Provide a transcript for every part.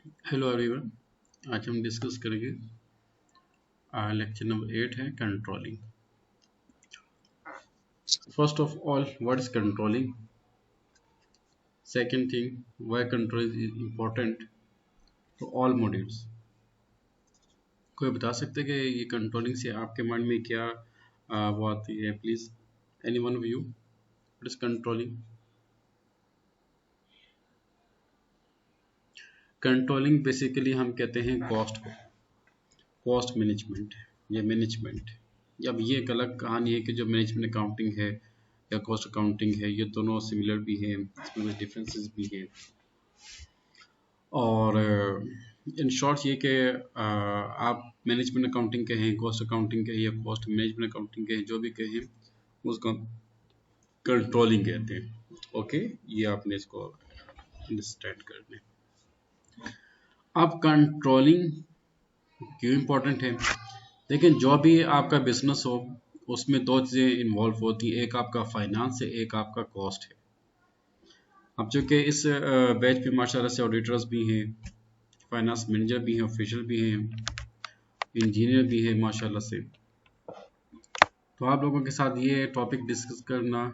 Hello everyone. आज हम discuss करेंगे लेक्चर नंबर 8 है controlling. First of all, what is controlling? Second thing, why control is important to all modules. कोई बता सकते हैं कि ये कंट्रोलिंग से आपके माइंड में क्या वो आती है? Please, any one of you, what is controlling? Controlling basically हम कहते हैं कॉस्ट को, कॉस्ट मैनेजमेंट या मैनेजमेंट। अब ये एक अलग कहानी है कि जो मैनेजमेंट अकाउंटिंग है या कॉस्ट अकाउंटिंग है, ये दोनों सिमिलर भी हैं, इसमें कुछ डिफरेंसेस भी हैं। और इन शॉर्ट ये कि आप मैनेजमेंट अकाउंटिंग कहें, कॉस्ट अकाउंटिंग कहें या कॉस्ट मैनेजमेंट अकाउंटिंग कहें, जो भी कहें उसको कंट्रोलिंग कहते हैं। ओके, ये आपने इसको अंडरस्टैंड कर लें। अब कंट्रोलिंग क्यों इम्पोर्टेंट है? लेकिन जो भी आपका बिजनेस हो उसमें दो चीज़ें इन्वॉल्व होती हैं, एक आपका फाइनेंस है, एक आपका कॉस्ट है। अब चूँकि इस बैच पे माशाल्लाह से ऑडिटर्स भी हैं, फाइनेंस मैनेजर भी हैं, ऑफिशियल भी हैं, इंजीनियर भी हैं माशाल्लाह से। तो आप लोगों के साथ ये टॉपिक डिस्कस करना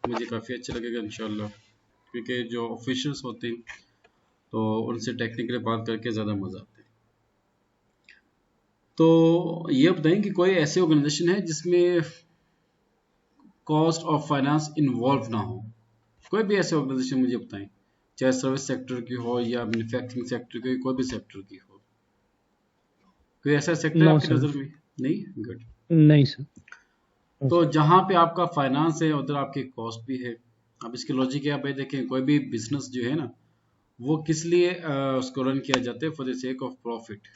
मुझे काफ़ी अच्छा लगेगा इंशाल्लाह, क्योंकि जो ऑफिशियल्स होते हैं तो उनसे टेक्निकली बात करके ज़्यादा मज़ा आता है। तो ये बताएं कि कोई ऐसी ऑर्गेनाइजेशन है जिसमें कॉस्ट ऑफ फाइनेंस इन्वॉल्व ना हो? कोई भी ऐसी ऑर्गेनाइजेशन मुझे बताएं, चाहे सर्विस सेक्टर की हो या मैन्युफैक्चरिंग सेक्टर की, कोई भी सेक्टर की हो। कोई ऐसा सेक्टर है नो आपकी सर। नज़र में? नहीं, गुड। नहीं सर। नो तो सर। जहाँ पे आपका फाइनेंस है उधर आपकी कॉस्ट भी है। अब इसकी लॉजिक क्या है भाई? देखें, कोई भी बिजनेस जो है ना, वो किस लिए उसको रन किया जाता है? For the sake of profit.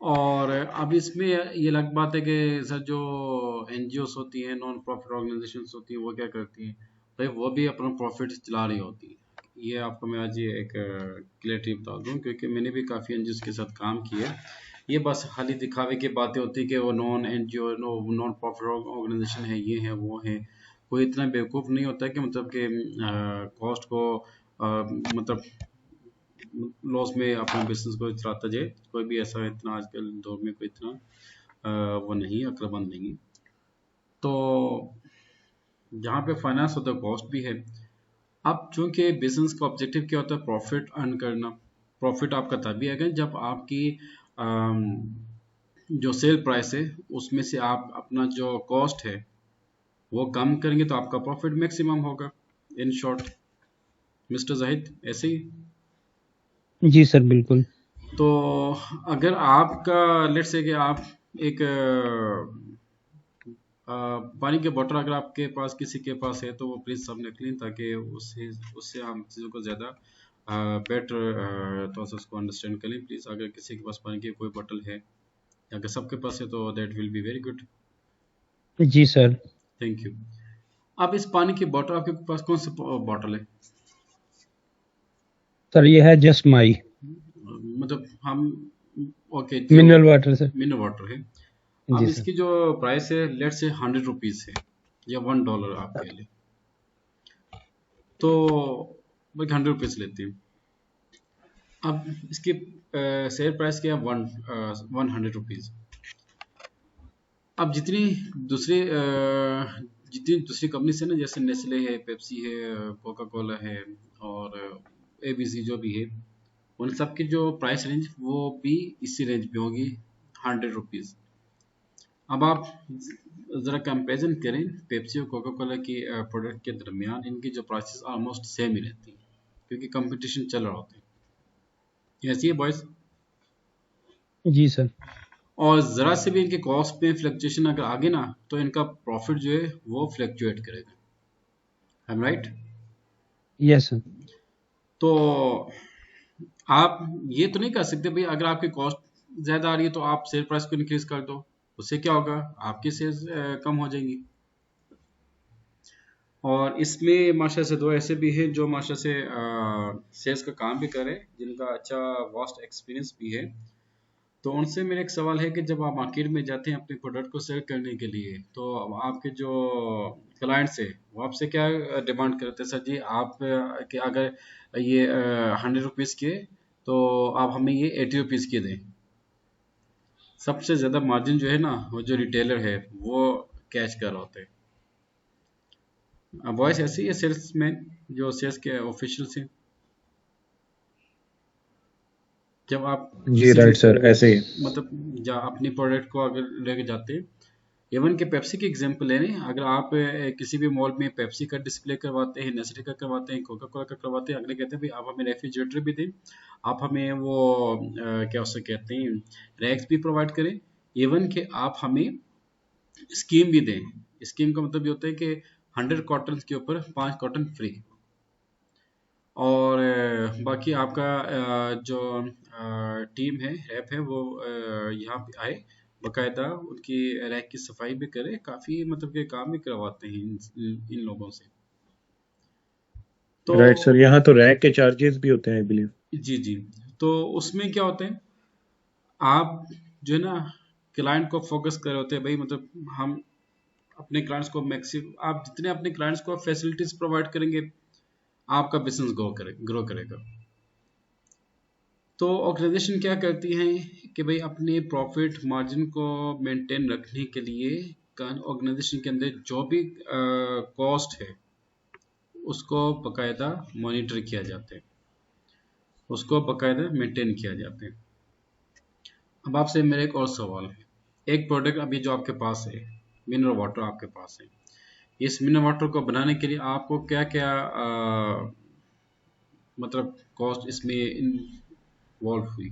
और अब इसमें ये अलग बात है कि सर जो एनजीओस होती हैं, नॉन प्रॉफिट ऑर्गेनाइजेशंस होती हैं, वो क्या करती हैं भाई? वो भी अपना प्रॉफिट चला रही होती हैं। ये आपको मैं आज ये एक क्लियरिटी बता दूं, क्योंकि मैंने भी काफ़ी एनजीओस के साथ काम किया है। ये बस खाली दिखावे की बातें होती है कि वो non NGO, non profit organisation है, ये है वो है। कोई इतना बेवकूफ़ नहीं होता कि मतलब कि कॉस्ट को मतलब लॉस में अपने बिजनेस को चलाता जाए। कोई भी ऐसा इतना आजकल दौर में कोई इतना वो नहीं, अक्लमंद नहीं। तो जहाँ पे फाइनेंस होता है कॉस्ट भी है। अब चूंकि बिजनेस का ऑब्जेक्टिव क्या होता है? प्रॉफिट अर्न करना। प्रॉफिट आपका तभी आएगा जब आपकी अम, जो सेल प्राइस है उसमें से आप अपना जो कॉस्ट है वो कम करेंगे तो आपका प्रॉफिट मैक्सिमम होगा। इन शॉर्ट मिस्टर जाहिद, ऐसे ही। जी सर, बिल्कुल। तो अगर आपका लेट्स से कि आप एक पानी के बॉटल अगर आपके पास किसी के पास है तो वो प्लीज़ सब निकलें, ताकि उससे उससे हम चीज़ों को ज़्यादा बेटर तो उसको अंडरस्टैंड करें प्लीज़। अगर किसी के पास पानी की कोई बॉटल है, अगर सबके पास है, तो that will be very good. जी सर। Thank you. अब इस पानी की बॉटल आपके पास कौन सी बॉटल है? सर ये है जस्ट माई मतलब हम, ओके, जो mineral water sir. Mineral water है। अब जी सर। इसकी जो प्राइस है लेट से 100 रुपीज़ है या $1 आपके लिए, तो भाई 100 रुपीज़ लेती हूँ। अब इसकी शेयर प्राइस क्या है? 100 रुपीज़। अब जितनी दूसरी कंपनी से ना, जैसे नेस्ले है, पेप्सी है, कोका कोला है और एबीसी जो भी है, उन सब की जो प्राइस रेंज वो भी इसी रेंज में होगी, 100 रुपीज़। अब आप ज़रा कंपेरिजन करें पेप्सी और कोका कोला की प्रोडक्ट के दरमियान, इनकी जो प्राइसेस ऑलमोस्ट सेम ही रहती हैं, क्योंकि कंपटीशन चल रहा होता है। ऐसी है बॉयज़। जी सर। और ज़रा से भी इनके कॉस्ट पे फ्लक्चुएशन अगर आगे ना, तो इनका प्रॉफिट जो है वो फ्लक्चुएट करेगा। आई एम राइट? Yes sir. तो आप ये तो नहीं कर सकते भाई, अगर आपकी कॉस्ट ज़्यादा आ रही है तो आप सेल प्राइस को इंक्रीज कर दो। उससे क्या होगा? आपकी सेल्स कम हो जाएंगी। और इसमें माशा से दो ऐसे भी हैं जो माशा से सेल्स का काम भी करें, जिनका अच्छा वास्ट एक्सपीरियंस भी है। तो उनसे मेरा एक सवाल है कि जब आप मार्केट में जाते हैं अपने प्रोडक्ट को सेल करने के लिए, तो आपके जो क्लाइंट्स है वो आपसे क्या डिमांड करते हैं? सर जी, आप कि अगर ये 100 रुपीज़ के, तो आप हमें ये 80 रुपीज़ के दें। सबसे ज़्यादा मार्जिन जो है ना, वो जो रिटेलर है वो कैच कर रहा होता है। वॉइस ऐसी है सेल्समैन जो सेल्स के ऑफिशियल हैं, जब आप जी किसी भी राइट सर, ऐसे ही। मतलब अपनी प्रोडक्ट को अगर लेके जाते हैं, इवन के पेप्सी की एग्जांपल ले लें, अगर आप किसी भी मॉल में पेप्सी का डिस्प्ले करवाते हैं, नेस्ले का करवाते हैं, कोका कोला का करवाते हैं, अगले कहते हैं भाई आप हमें रेफ्रिजरेटर भी दें, आप हमें वो क्या उसे कहते हैं रैक्स भी प्रोवाइड करें, इवन कि आप हमें स्कीम भी दें। स्कीम का मतलब ये होता है कि 100 कॉटन के ऊपर 5 कॉटन फ्री। और बाकी आपका जो टीम है, रैप है, वो यहाँ पे आए, बकायदा उनकी रैक की सफाई भी करे, काफ़ी मतलब के काम भी करवाते हैं इन लोगों से। तो राइट सर, यहाँ तो रैक के चार्जेस भी होते हैं आई बिलीव। जी जी, तो उसमें क्या होता है, आप जो है ना क्लाइंट को फोकस कर रहे होते हैं भाई, मतलब हम अपने क्लाइंट्स को मैक्सिमम, आप जितने अपने क्लाइंट्स को फैसिलिटीज प्रोवाइड करेंगे, आपका बिजनेस ग्रो करेगा। तो ऑर्गेनाइजेशन क्या करती हैं कि भाई अपने प्रॉफिट मार्जिन को मेंटेन रखने के लिए ऑर्गेनाइजेशन के अंदर जो भी कॉस्ट है उसको बकायदा मॉनिटर किया जाता है, उसको बकायदा मेंटेन किया जाता है। अब आपसे मेरा एक और सवाल है, एक प्रोडक्ट अभी जो आपके पास है, मिनरल वाटर आपके पास है, इस मिनरल वाटर को बनाने के लिए आपको क्या क्या मतलब कॉस्ट इसमें इन्वॉल्व हुई।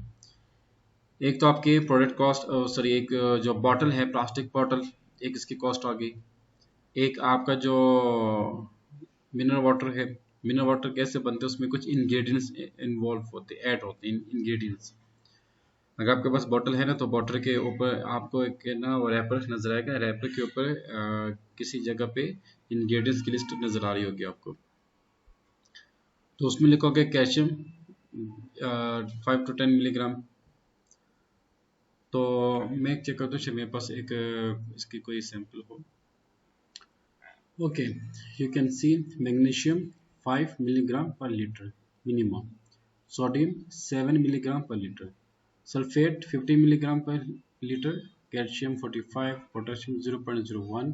एक तो आपकी प्रोडक्ट कॉस्ट, सॉरी, एक जो बॉटल है प्लास्टिक बॉटल, एक इसकी कॉस्ट आ गई। एक आपका जो मिनरल वाटर है, मिनरल वाटर कैसे बनते हैं, उसमें कुछ इंग्रेडिएंट्स इन्वॉल्व होते, ऐड होते हैं इंग्रेडिएंट्स। अगर आपके पास बॉटल है ना, तो बॉटल के ऊपर आपको एक ना वो रैपर नजर आएगा, रैपर के ऊपर किसी जगह पे इंग्रेडिएंट्स की लिस्ट नजर आ रही होगी आपको। तो उसमें लिखोगे कैल्शियम 5 to 10 मिलीग्राम। तो मैं एक चेक करता हूँ, मेरे पास एक इसकी कोई सैंपल हो। Okay, you can see magnesium 5 milligram per litre minimum, sodium 7 milligram per litre, sulphate 50 milligram per litre, calcium 45, potassium 0.01,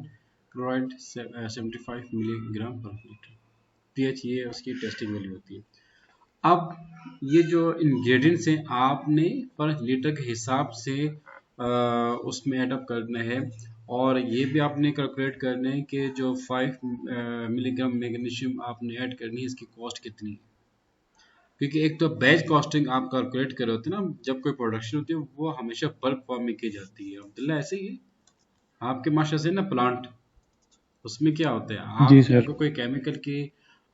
chloride 75 milligram per litre. PH ये उसकी टेस्टिंग वैल्यू होती है। अब ये जो इंग्रेडिएंट्स हैं आपने पर लीटर के हिसाब से उसमें ऐड अप करना है, और ये भी आपने कैलकुलेट करना है कि जो 5 मिलीग्राम मैग्नीशियम आपने ऐड करनी है, इसकी कॉस्ट कितनी है। क्योंकि एक तो बैच कॉस्टिंग आप कैलकुलेट कर रहे होते हैं ना, जब कोई प्रोडक्शन होती है वो हमेशा बल्क फॉर्म में की जाती है। अब्दुल्ला ऐसे ही है आपके माशा से ना प्लांट, उसमें क्या होता है, जी आपकी सर। अगर कोई केमिकल की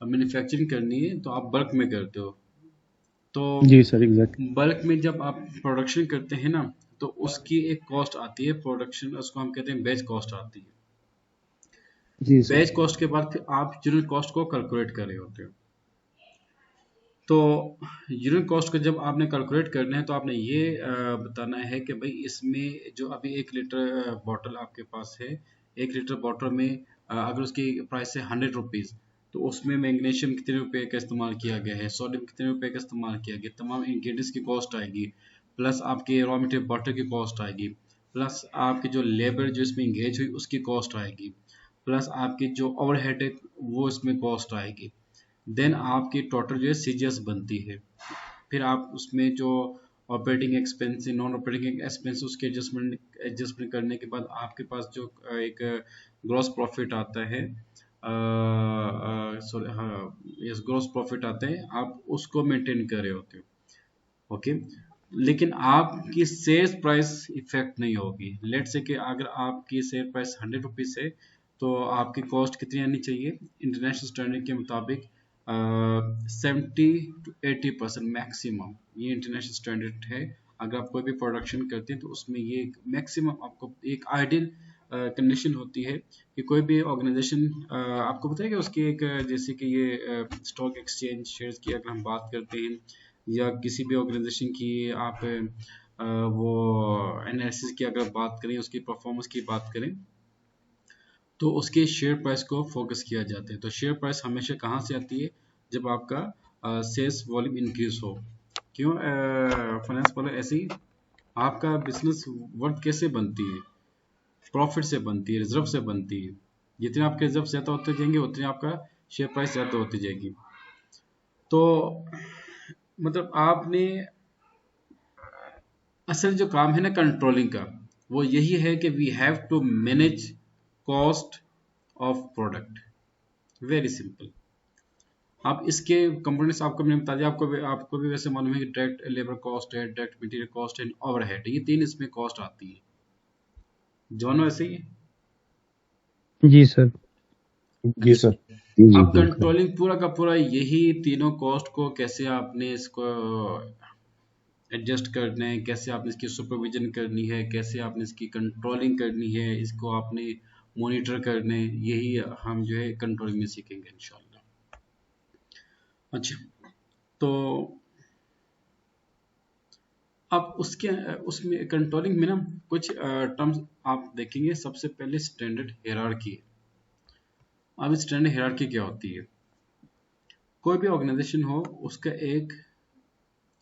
मैन्युफैक्चरिंग करनी है तो आप बल्क में करते हो। तो जी सर, एग्जैक्ट। बल्क में जब आप प्रोडक्शन करते हैं ना, तो उसकी एक कॉस्ट आती है प्रोडक्शन, उसको हम कहते हैं बैच कॉस्ट आती है। जी सर। बैच कॉस्ट के बाद फिर आप यूनिट कॉस्ट को कैलकुलेट कर रहे होते हो। तो यूनिट कॉस्ट को जब आपने कैलकुलेट करना है, तो आपने ये बताना है कि भाई इसमें जो अभी 1 लीटर बॉटल आपके पास है, 1 लीटर बॉटल में अगर उसकी प्राइस है 100 रुपीज़, तो उसमें मैग्नीशियम कितने रुपए का इस्तेमाल किया गया है, सोडियम कितने रुपए का इस्तेमाल किया गया, तमाम इंग्रेडिएंट्स की कॉस्ट आएगी, प्लस आपके रॉ मटेरियल बॉटल की कॉस्ट आएगी, प्लस आपकी जो लेबर जो इसमें इंगेज हुई उसकी कॉस्ट आएगी, प्लस आपकी जो ओवरहेड है वो इसमें कॉस्ट आएगी। देन आपकी टोटल जो है सीजीएस बनती है। फिर आप उसमें जो operating expense, non operating expense, उसके एडजस्टमेंट करने के बाद आपके पास जो एक ग्रॉस प्रॉफिट आता है, सॉरी हाँ, यस, ग्रॉस प्रॉफिट आता है, आप उसको मेंटेन कर रहे होते हो। ओके, लेकिन आपकी सेल्स प्राइस इफेक्ट नहीं होगी। लेट से कि अगर आपकी सेल प्राइस 100 रुपीज़ है, तो आपकी कॉस्ट कितनी आनी चाहिए इंटरनेशनल स्टैंडर्ड के मुताबिक, 70 to 80% मैक्सिमम, ये इंटरनेशनल स्टैंडर्ड है। अगर आप कोई भी प्रोडक्शन करते हैं तो उसमें ये मैक्सिमम आपको एक आइडियल कंडीशन होती है कि कोई भी ऑर्गेनाइजेशन, आपको पता है कि उसकी एक जैसे कि ये स्टॉक एक्सचेंज शेयर्स की अगर हम बात करते हैं, या किसी भी ऑर्गेनाइजेशन की आप वो एनालिसिस की अगर बात करें, उसकी परफॉर्मेंस की बात करें, तो उसके शेयर प्राइस को फोकस किया जाता है। तो शेयर प्राइस हमेशा कहाँ से आती है, जब आपका सेल्स वॉल्यूम इंक्रीज हो। क्यों फाइनेंस वाले ऐसे ही आपका बिजनेस वर्थ कैसे बनती है? प्रॉफिट से बनती है, रिजर्व से बनती है। जितने आपके रिजर्व ज़्यादा होते जाएंगे उतने आपका शेयर प्राइस ज़्यादा होती जाएगी। तो मतलब आपने असल जो काम है ना कंट्रोलिंग का, वो यही है कि we have to manage cost of product. Very simple. आप इसके कंपोनेंट्स आपको मैंने बता दिया, आपको भी वैसे मालूम है कि डायरेक्ट लेबर कॉस्ट है, डायरेक्ट मटेरियल कॉस्ट है, ओवरहेड, ये तीन इसमें कॉस्ट आती है। दोनों ऐसे ही है। जी सर। जी सर। अब कंट्रोलिंग पूरा का पूरा यही तीनों कॉस्ट को कैसे आपने इसको एडजस्ट करना है, कैसे आपने इसकी सुपरविजन करनी है, कैसे आपने इसकी कंट्रोलिंग करनी है, इसको आपने मॉनिटर करने, यही हम जो है कंट्रोलिंग में सीखेंगे इंशाल्लाह। अच्छा, तो अब उसके उसमें कंट्रोलिंग में ना कुछ टर्म्स आप देखेंगे। सबसे पहले स्टैंडर्ड हायरार्की। अब स्टैंडर्ड हायरार्की क्या होती है? कोई भी ऑर्गेनाइजेशन हो, उसका एक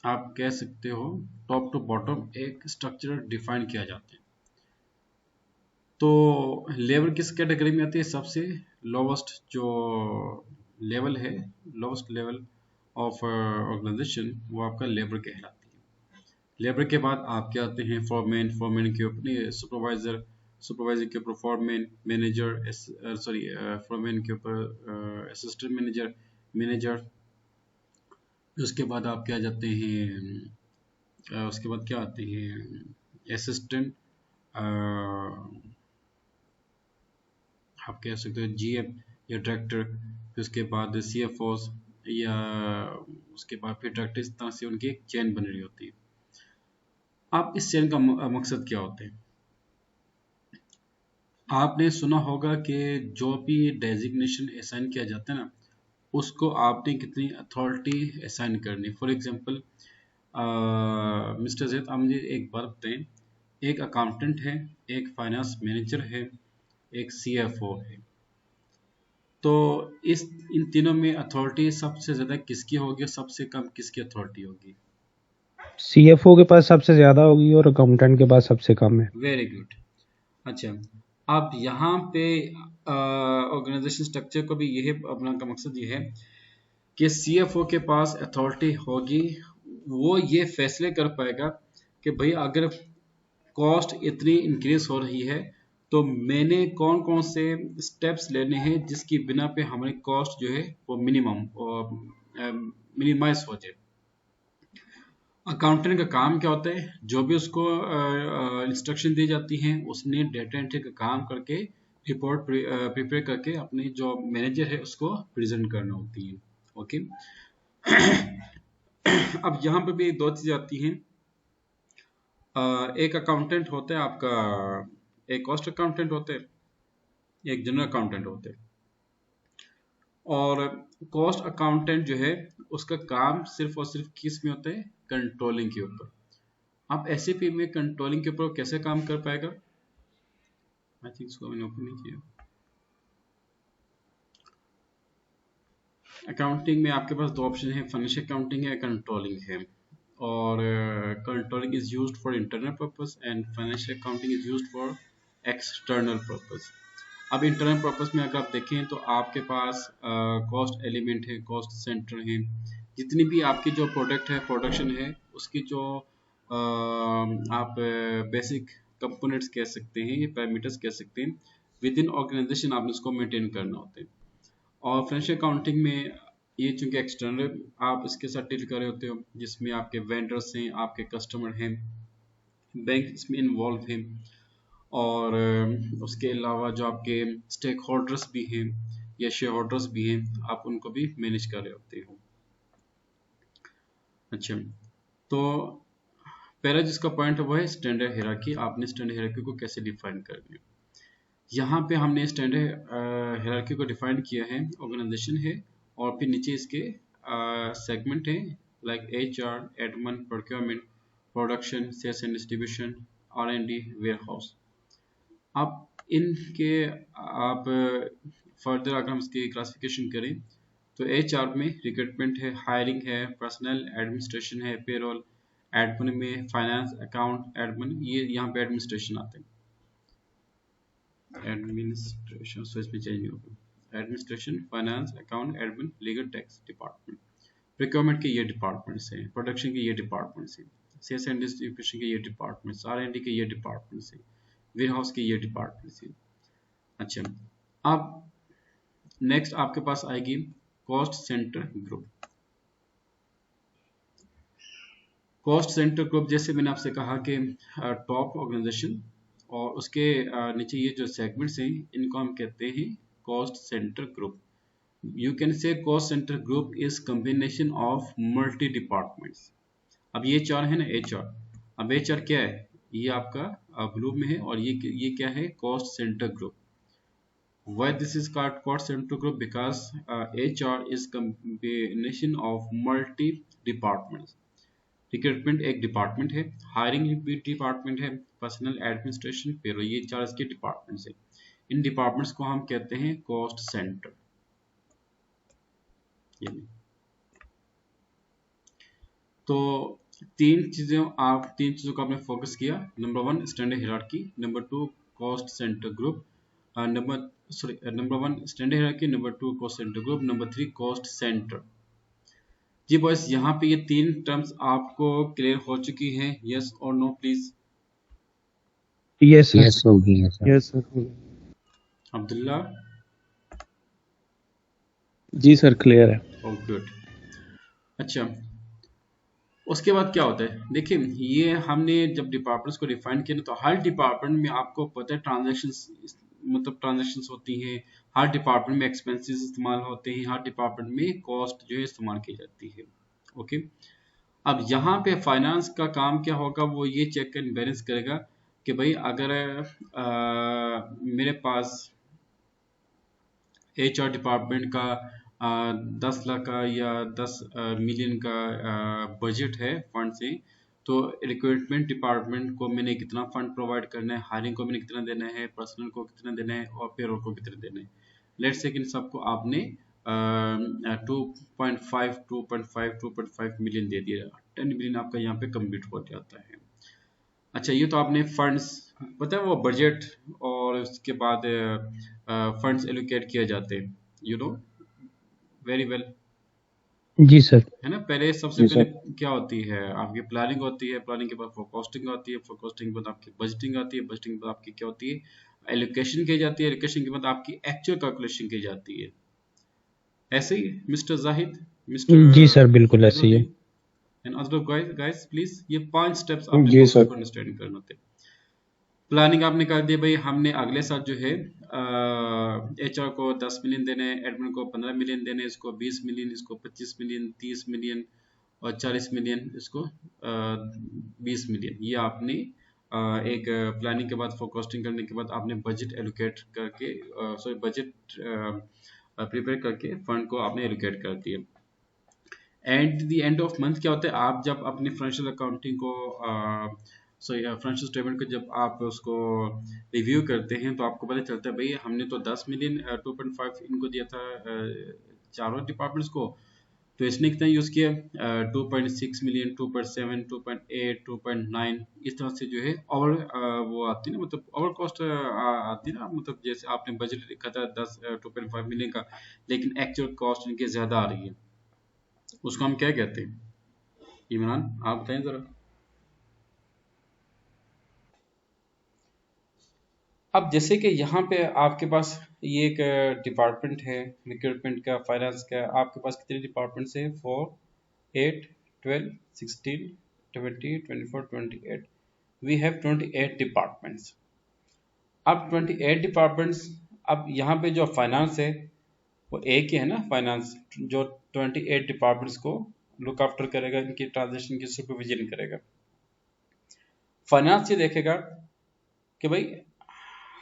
आप कह सकते हो टॉप टू बॉटम एक स्ट्रक्चर डिफाइन किया जाता है। तो लेवल किस कैटेगरी में आती है? सबसे लोवेस्ट जो लेवल है, लोवेस्ट लेवल ऑफ ऑर्गेनाइजेशन, वो आपका लेबर कहलाती है। लेबर के बाद आपके आते हैं फॉरमैन, फॉरमैन के ऊपर सुपरवाइजर, सुपरवाइजर के ऊपर फॉरमैन, मैनेजर, सॉरी फॉरमैन के ऊपर असिस्टेंट मैनेजर, मैनेजर। उसके बाद आपके आ जाते हैं उसके बाद क्या आते हैं असिस्टेंट, आप कह सकते हो जीएम या डायरेक्टर। फिर उसके बाद सीएफओस, या उसके बाद फिर डायरेक्टर। इस तरह से उनकी एक चेन बन रही होती है। आप इस चेन का मकसद क्या होता है? आपने सुना होगा कि जो भी डेजिग्नेशन असाइन किया जाता है ना, उसको आपने कितनी अथॉरिटी असाइन करनी। फॉर एग्जांपल मिस्टर जैद, आप मुझे एक बात बताएं। एक अकाउंटेंट है, एक फाइनेंस मैनेजर है, एक सीएफओ है। तो इस इन तीनों में अथॉरिटी सबसे ज़्यादा किसकी होगी और सबसे कम किसकी अथॉरिटी होगी? सीएफओ के पास सबसे ज्यादा होगी और अकाउंटेंट के पास सबसे कम है। Very good. अच्छा, अब यहाँ पे ऑर्गेनाइजेशन स्ट्रक्चर को भी यही अपना का मकसद ये है कि सीएफओ के पास अथॉरिटी होगी। वो ये फैसले कर पाएगा कि भाई अगर कॉस्ट इतनी इंक्रीज हो रही है तो मैंने कौन कौन से स्टेप्स लेने हैं जिसकी बिना पे हमारी कॉस्ट जो है वो मिनिमाइज हो जाए। अकाउंटेंट का काम क्या होता है? जो भी उसको इंस्ट्रक्शन दी जाती हैं, उसने डेटा एंट्री का काम करके रिपोर्ट प्रिपेयर करके अपने जो मैनेजर है उसको प्रेजेंट करना होती है। ओके। अब यहाँ पे भी दो चीज़ आती हैं। एक अकाउंटेंट होता है आपका, एक कॉस्ट अकाउंटेंट होते हैं, एक जनरल अकाउंटेंट होते हैं। और कॉस्ट अकाउंटेंट जो है उसका काम सिर्फ और सिर्फ किस में होता है? कंट्रोलिंग के ऊपर। आप एसएपी में कंट्रोलिंग के ऊपर कैसे काम कर पाएगा? आई थिंक इसको मैंने ओपन नहीं किया। अकाउंटिंग में आपके पास दो ऑप्शन है, फाइनेंशियल अकाउंटिंग है, कंट्रोलिंग है। और controlling is used for internal purpose and financial accounting is used for external purpose. अब इंटरनल पर्पस में अगर आप देखें तो आपके पास कॉस्ट एलिमेंट है, कॉस्ट सेंटर है। जितनी भी आपकी जो प्रोडक्ट है, प्रोडक्शन है, उसकी जो आप बेसिक कंपोनेंट्स कह सकते हैं, ये पैरामीटर्स कह सकते हैं, विद इन ऑर्गेनाइजेशन आपने उसको मेंटेन करना होता है। और फाइनेंशियल अकाउंटिंग में ये चूंकि एक्सटर्नल आप इसके साथ डील कर रहे होते हो, जिसमें आपके वेंडर्स हैं, आपके कस्टमर हैं, बैंक इसमें इन्वॉल्व हैं, और उसके अलावा जो आपके स्टेक होल्डर्स भी हैं या शेयर होल्डर्स भी हैं, आप उनको भी मैनेज कर रहे होते हो। अच्छा, तो पहला जिसका पॉइंट है वो है स्टैंडर्ड हायरार्की। आपने स्टैंडर्ड हायरार्की को कैसे डिफाइन करना है? यहाँ पे हमने स्टैंडर्ड हायरार्की को डिफाइन किया है। ऑर्गेनाइजेशन है और फिर नीचे इसके सेगमेंट है, like HR, admin, procurement, production, sales and distribution, R and D, warehouse. आप इनके आप फर्दर अगर हम इसकी क्लासिफिकेशन करें तो HR में रिक्रूटमेंट है, हायरिंग है, पर्सनल एडमिनिस्ट्रेशन है, पेरोल, एडमिन में फाइनेंस, अकाउंट, एडमिन, ये यहाँ पे एडमिनिस्ट्रेशन आते हैं, एडमिनिस्ट्रेशन, सो इसमें चेंज नहीं होगा, administration, finance, account, admin, legal, tax department, procurement के ये डिपार्टमेंट्स हैं, प्रोडक्शन के ये डिपार्टमेंट्स हैं, सेल्स एंड डिस्ट्रीब्यूशन के ये डिपार्टमेंट्स, R&D के ये डिपार्टमेंट्स हैं, वेयर हाउस के ये डिपार्टमेंट्स हैं। अच्छा, अब नेक्स्ट आपके पास आएगी cost centre group. Cost centre group जैसे मैंने आपसे कहा कि टॉप ऑर्गेनाइजेशन और उसके नीचे ये जो सेगमेंट्स हैं इनको हम कहते हैं cost centre group. You can say cost centre group is combination of multi departments. अब ये चार है ना HR, अब HR क्या है, ये आपका ब्लू में है, और ये क्या है, cost centre group. Why this is called cost center group? Because HR is combination of multi departments. Recruitment एक डिपार्टमेंट है, हायरिंग भी डिपार्टमेंट है, पर्सनल एडमिनिस्ट्रेशन, पेरोल, ये चार इसके डिपार्टमेंट्स हैं। इन डिपार्टमेंट्स को हम कहते हैं कॉस्ट सेंटर। तो तीन चीजों का आपने फोकस किया। Number 1 standard hierarchy, number 2 cost centre group, number 1 standard hierarchy, number 2 cost centre group, number 3 cost centre. जी बॉयस, यहाँ पे ये तीन टर्म्स आपको क्लियर हो चुकी हैं, यस और no please? Yes sir. Yes होगी, यस सर। अब्दुल्ला? जी सर, क्लियर है। Oh good. अच्छा, उसके बाद क्या होता है, देखिए ये हमने जब डिपार्टमेंट्स को डिफाइन किया तो हर डिपार्टमेंट में आपको पता है ट्रांजैक्शंस होती हैं, हर डिपार्टमेंट में एक्सपेंसेस इस्तेमाल होते हैं, हर डिपार्टमेंट में कॉस्ट जो है इस्तेमाल की जाती है। ओके, अब यहाँ पे फाइनेंस का काम क्या होगा, वो ये चेक एंड बैलेंस करेगा कि भाई अगर मेरे पास HR डिपार्टमेंट का 10 लाख का या 10 मिलियन का बजट है फंड से, तो रिक्रूटमेंट डिपार्टमेंट को मैंने कितना फंड प्रोवाइड करना है, हायरिंग को मैंने कितना देना है, पर्सनल को कितना देना है और पेरोल को कितना देना है। लेट्स से इन सबको आपने 2.5 मिलियन दे दिया, 10 मिलियन आपका यहाँ पे कंप्लीट हो जाता है। अच्छा, ये तो आपने फंड्स पता है, वो बजट और उसके बाद फंड्स एलोकेट किए जाते हैं, यू नो वेरी वेल। जी सर। है ना, पहले सबसे जी पहले सर। क्या होती है, आपकी प्लानिंग होती है, प्लानिंग के बाद फोरकास्टिंग होती है, फोरकास्टिंग के बाद आपकी बजटिंग आती है, बजटिंग के बाद आपकी क्या होती है, एलोकेशन की जाती है, एलोकेशन के बाद आपकी एक्चुअल कैलकुलेशन की जाती है। ऐसे ही मिस्टर जाहिद, मिस्टर जी सर, बिल्कुल ऐसे ही है। एंड अदर गाइस प्लीज, ये 5 स्टेप्स आपने जी सर। अंडरस्टैंड करना होते हैं। प्लानिंग आपने कर दी भाई, हमने अगले साल जो है HR को 10 मिलियन देने हैं, एडमिन को 15 मिलियन देने हैं, इसको 20 मिलियन, इसको 25 मिलियन, 30 मिलियन और 40 मिलियन, इसको 20 मिलियन। ये आपने एक प्लानिंग के बाद फोरकास्टिंग करने के बाद आपने बजट एलोकेट करके बजट प्रिपेयर करके फंड को आपने एलोकेट कर दिया। And the end of month क्या होता है, आप जब अपनी फाइनेंशियल अकाउंटिंग को फाइनेंशियल स्टेटमेंट को जब आप उसको रिव्यू करते हैं तो आपको पता चलता है भाई हमने तो 10 मिलियन 2.5 इनको दिया था चारों डिपार्टमेंट्स को, तो इसने कितना यूज़ किया 2.6 मिलियन, 2.7, 2.8, 2.9, इस तरह से जो है और वो आती है ना, मतलब ओवर कॉस्ट आती है ना, मतलब जैसे आपने बजट लिखा था 2.5 मिलियन का, लेकिन एक्चुअल कॉस्ट इनकी ज़्यादा आ रही है, उसको हम क्या कहते हैं? इमरान आप बताएं जरा। अब जैसे कि यहाँ पे आपके पास ये एक डिपार्टमेंट है रिक्रूटमेंट का, फाइनेंस का, आपके पास कितने डिपार्टमेंट्स हैं? 4, 8, 12, 16, 20, 24, 28, वी हैव 28 डिपार्टमेंट्स। अब 28 डिपार्टमेंट्स, अब यहाँ पे जो फाइनेंस है वो एक ही है ना, फाइनेंस जो 28 डिपार्टमेंट्स को लुक आफ्टर करेगा, इनकी ट्रांजेक्शन की सुपरविजन करेगा। फाइनेंस ये देखेगा कि भाई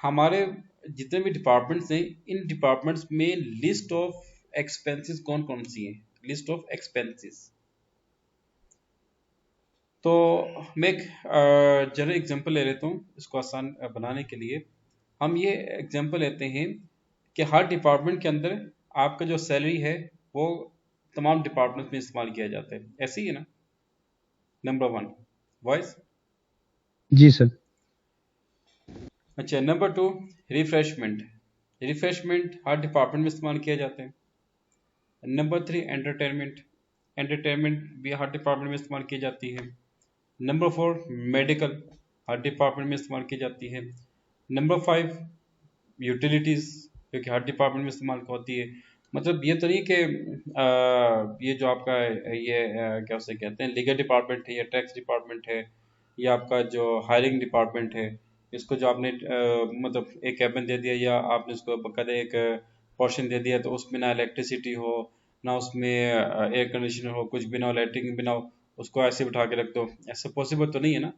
हमारे जितने भी डिपार्टमेंट्स हैं, इन डिपार्टमेंट्स में लिस्ट ऑफ एक्सपेंसेस कौन कौन सी हैं, लिस्ट ऑफ एक्सपेंसेस। तो मैं एक जनरल एग्जांपल ले लेता हूँ इसको आसान बनाने के लिए। हम ये एग्जांपल लेते हैं कि हर डिपार्टमेंट के अंदर आपका जो सैलरी है वो तमाम डिपार्टमेंट में इस्तेमाल किया जाता है, ऐसे ही है ना। Number 1 voice. जी सर। अच्छा, नंबर 2 रिफ्रेशमेंट। रिफ्रेशमेंट हर डिपार्टमेंट में इस्तेमाल किया जाता है। Number 3 entertainment. एंटरटेनमेंट भी हर डिपार्टमेंट में इस्तेमाल की जाती है। नंबर 4 मेडिकल, हर डिपार्टमेंट में इस्तेमाल की जाती है। नंबर 5 यूटिलिटीज़, जो कि हर डिपार्टमेंट में इस्तेमाल होती है। मतलब ये तो नहीं कि ये जो आपका ये क्या उसे कहते हैं, लीगल डिपार्टमेंट है या टैक्स डिपार्टमेंट है या आपका जो हायरिंग डिपार्टमेंट है, इसको जो आपने मतलब एक कैबिन दे दिया या आपने उसको बकायदा एक पोर्शन दे दिया, तो उसमें ना इलेक्ट्रिसिटी हो, ना उसमें एयर कंडीशनर हो, कुछ भी ना हो, लाइटिंग भी ना हो, उसको ऐसे बिठा के रख दो, ऐसा पॉसिबल तो नहीं है ना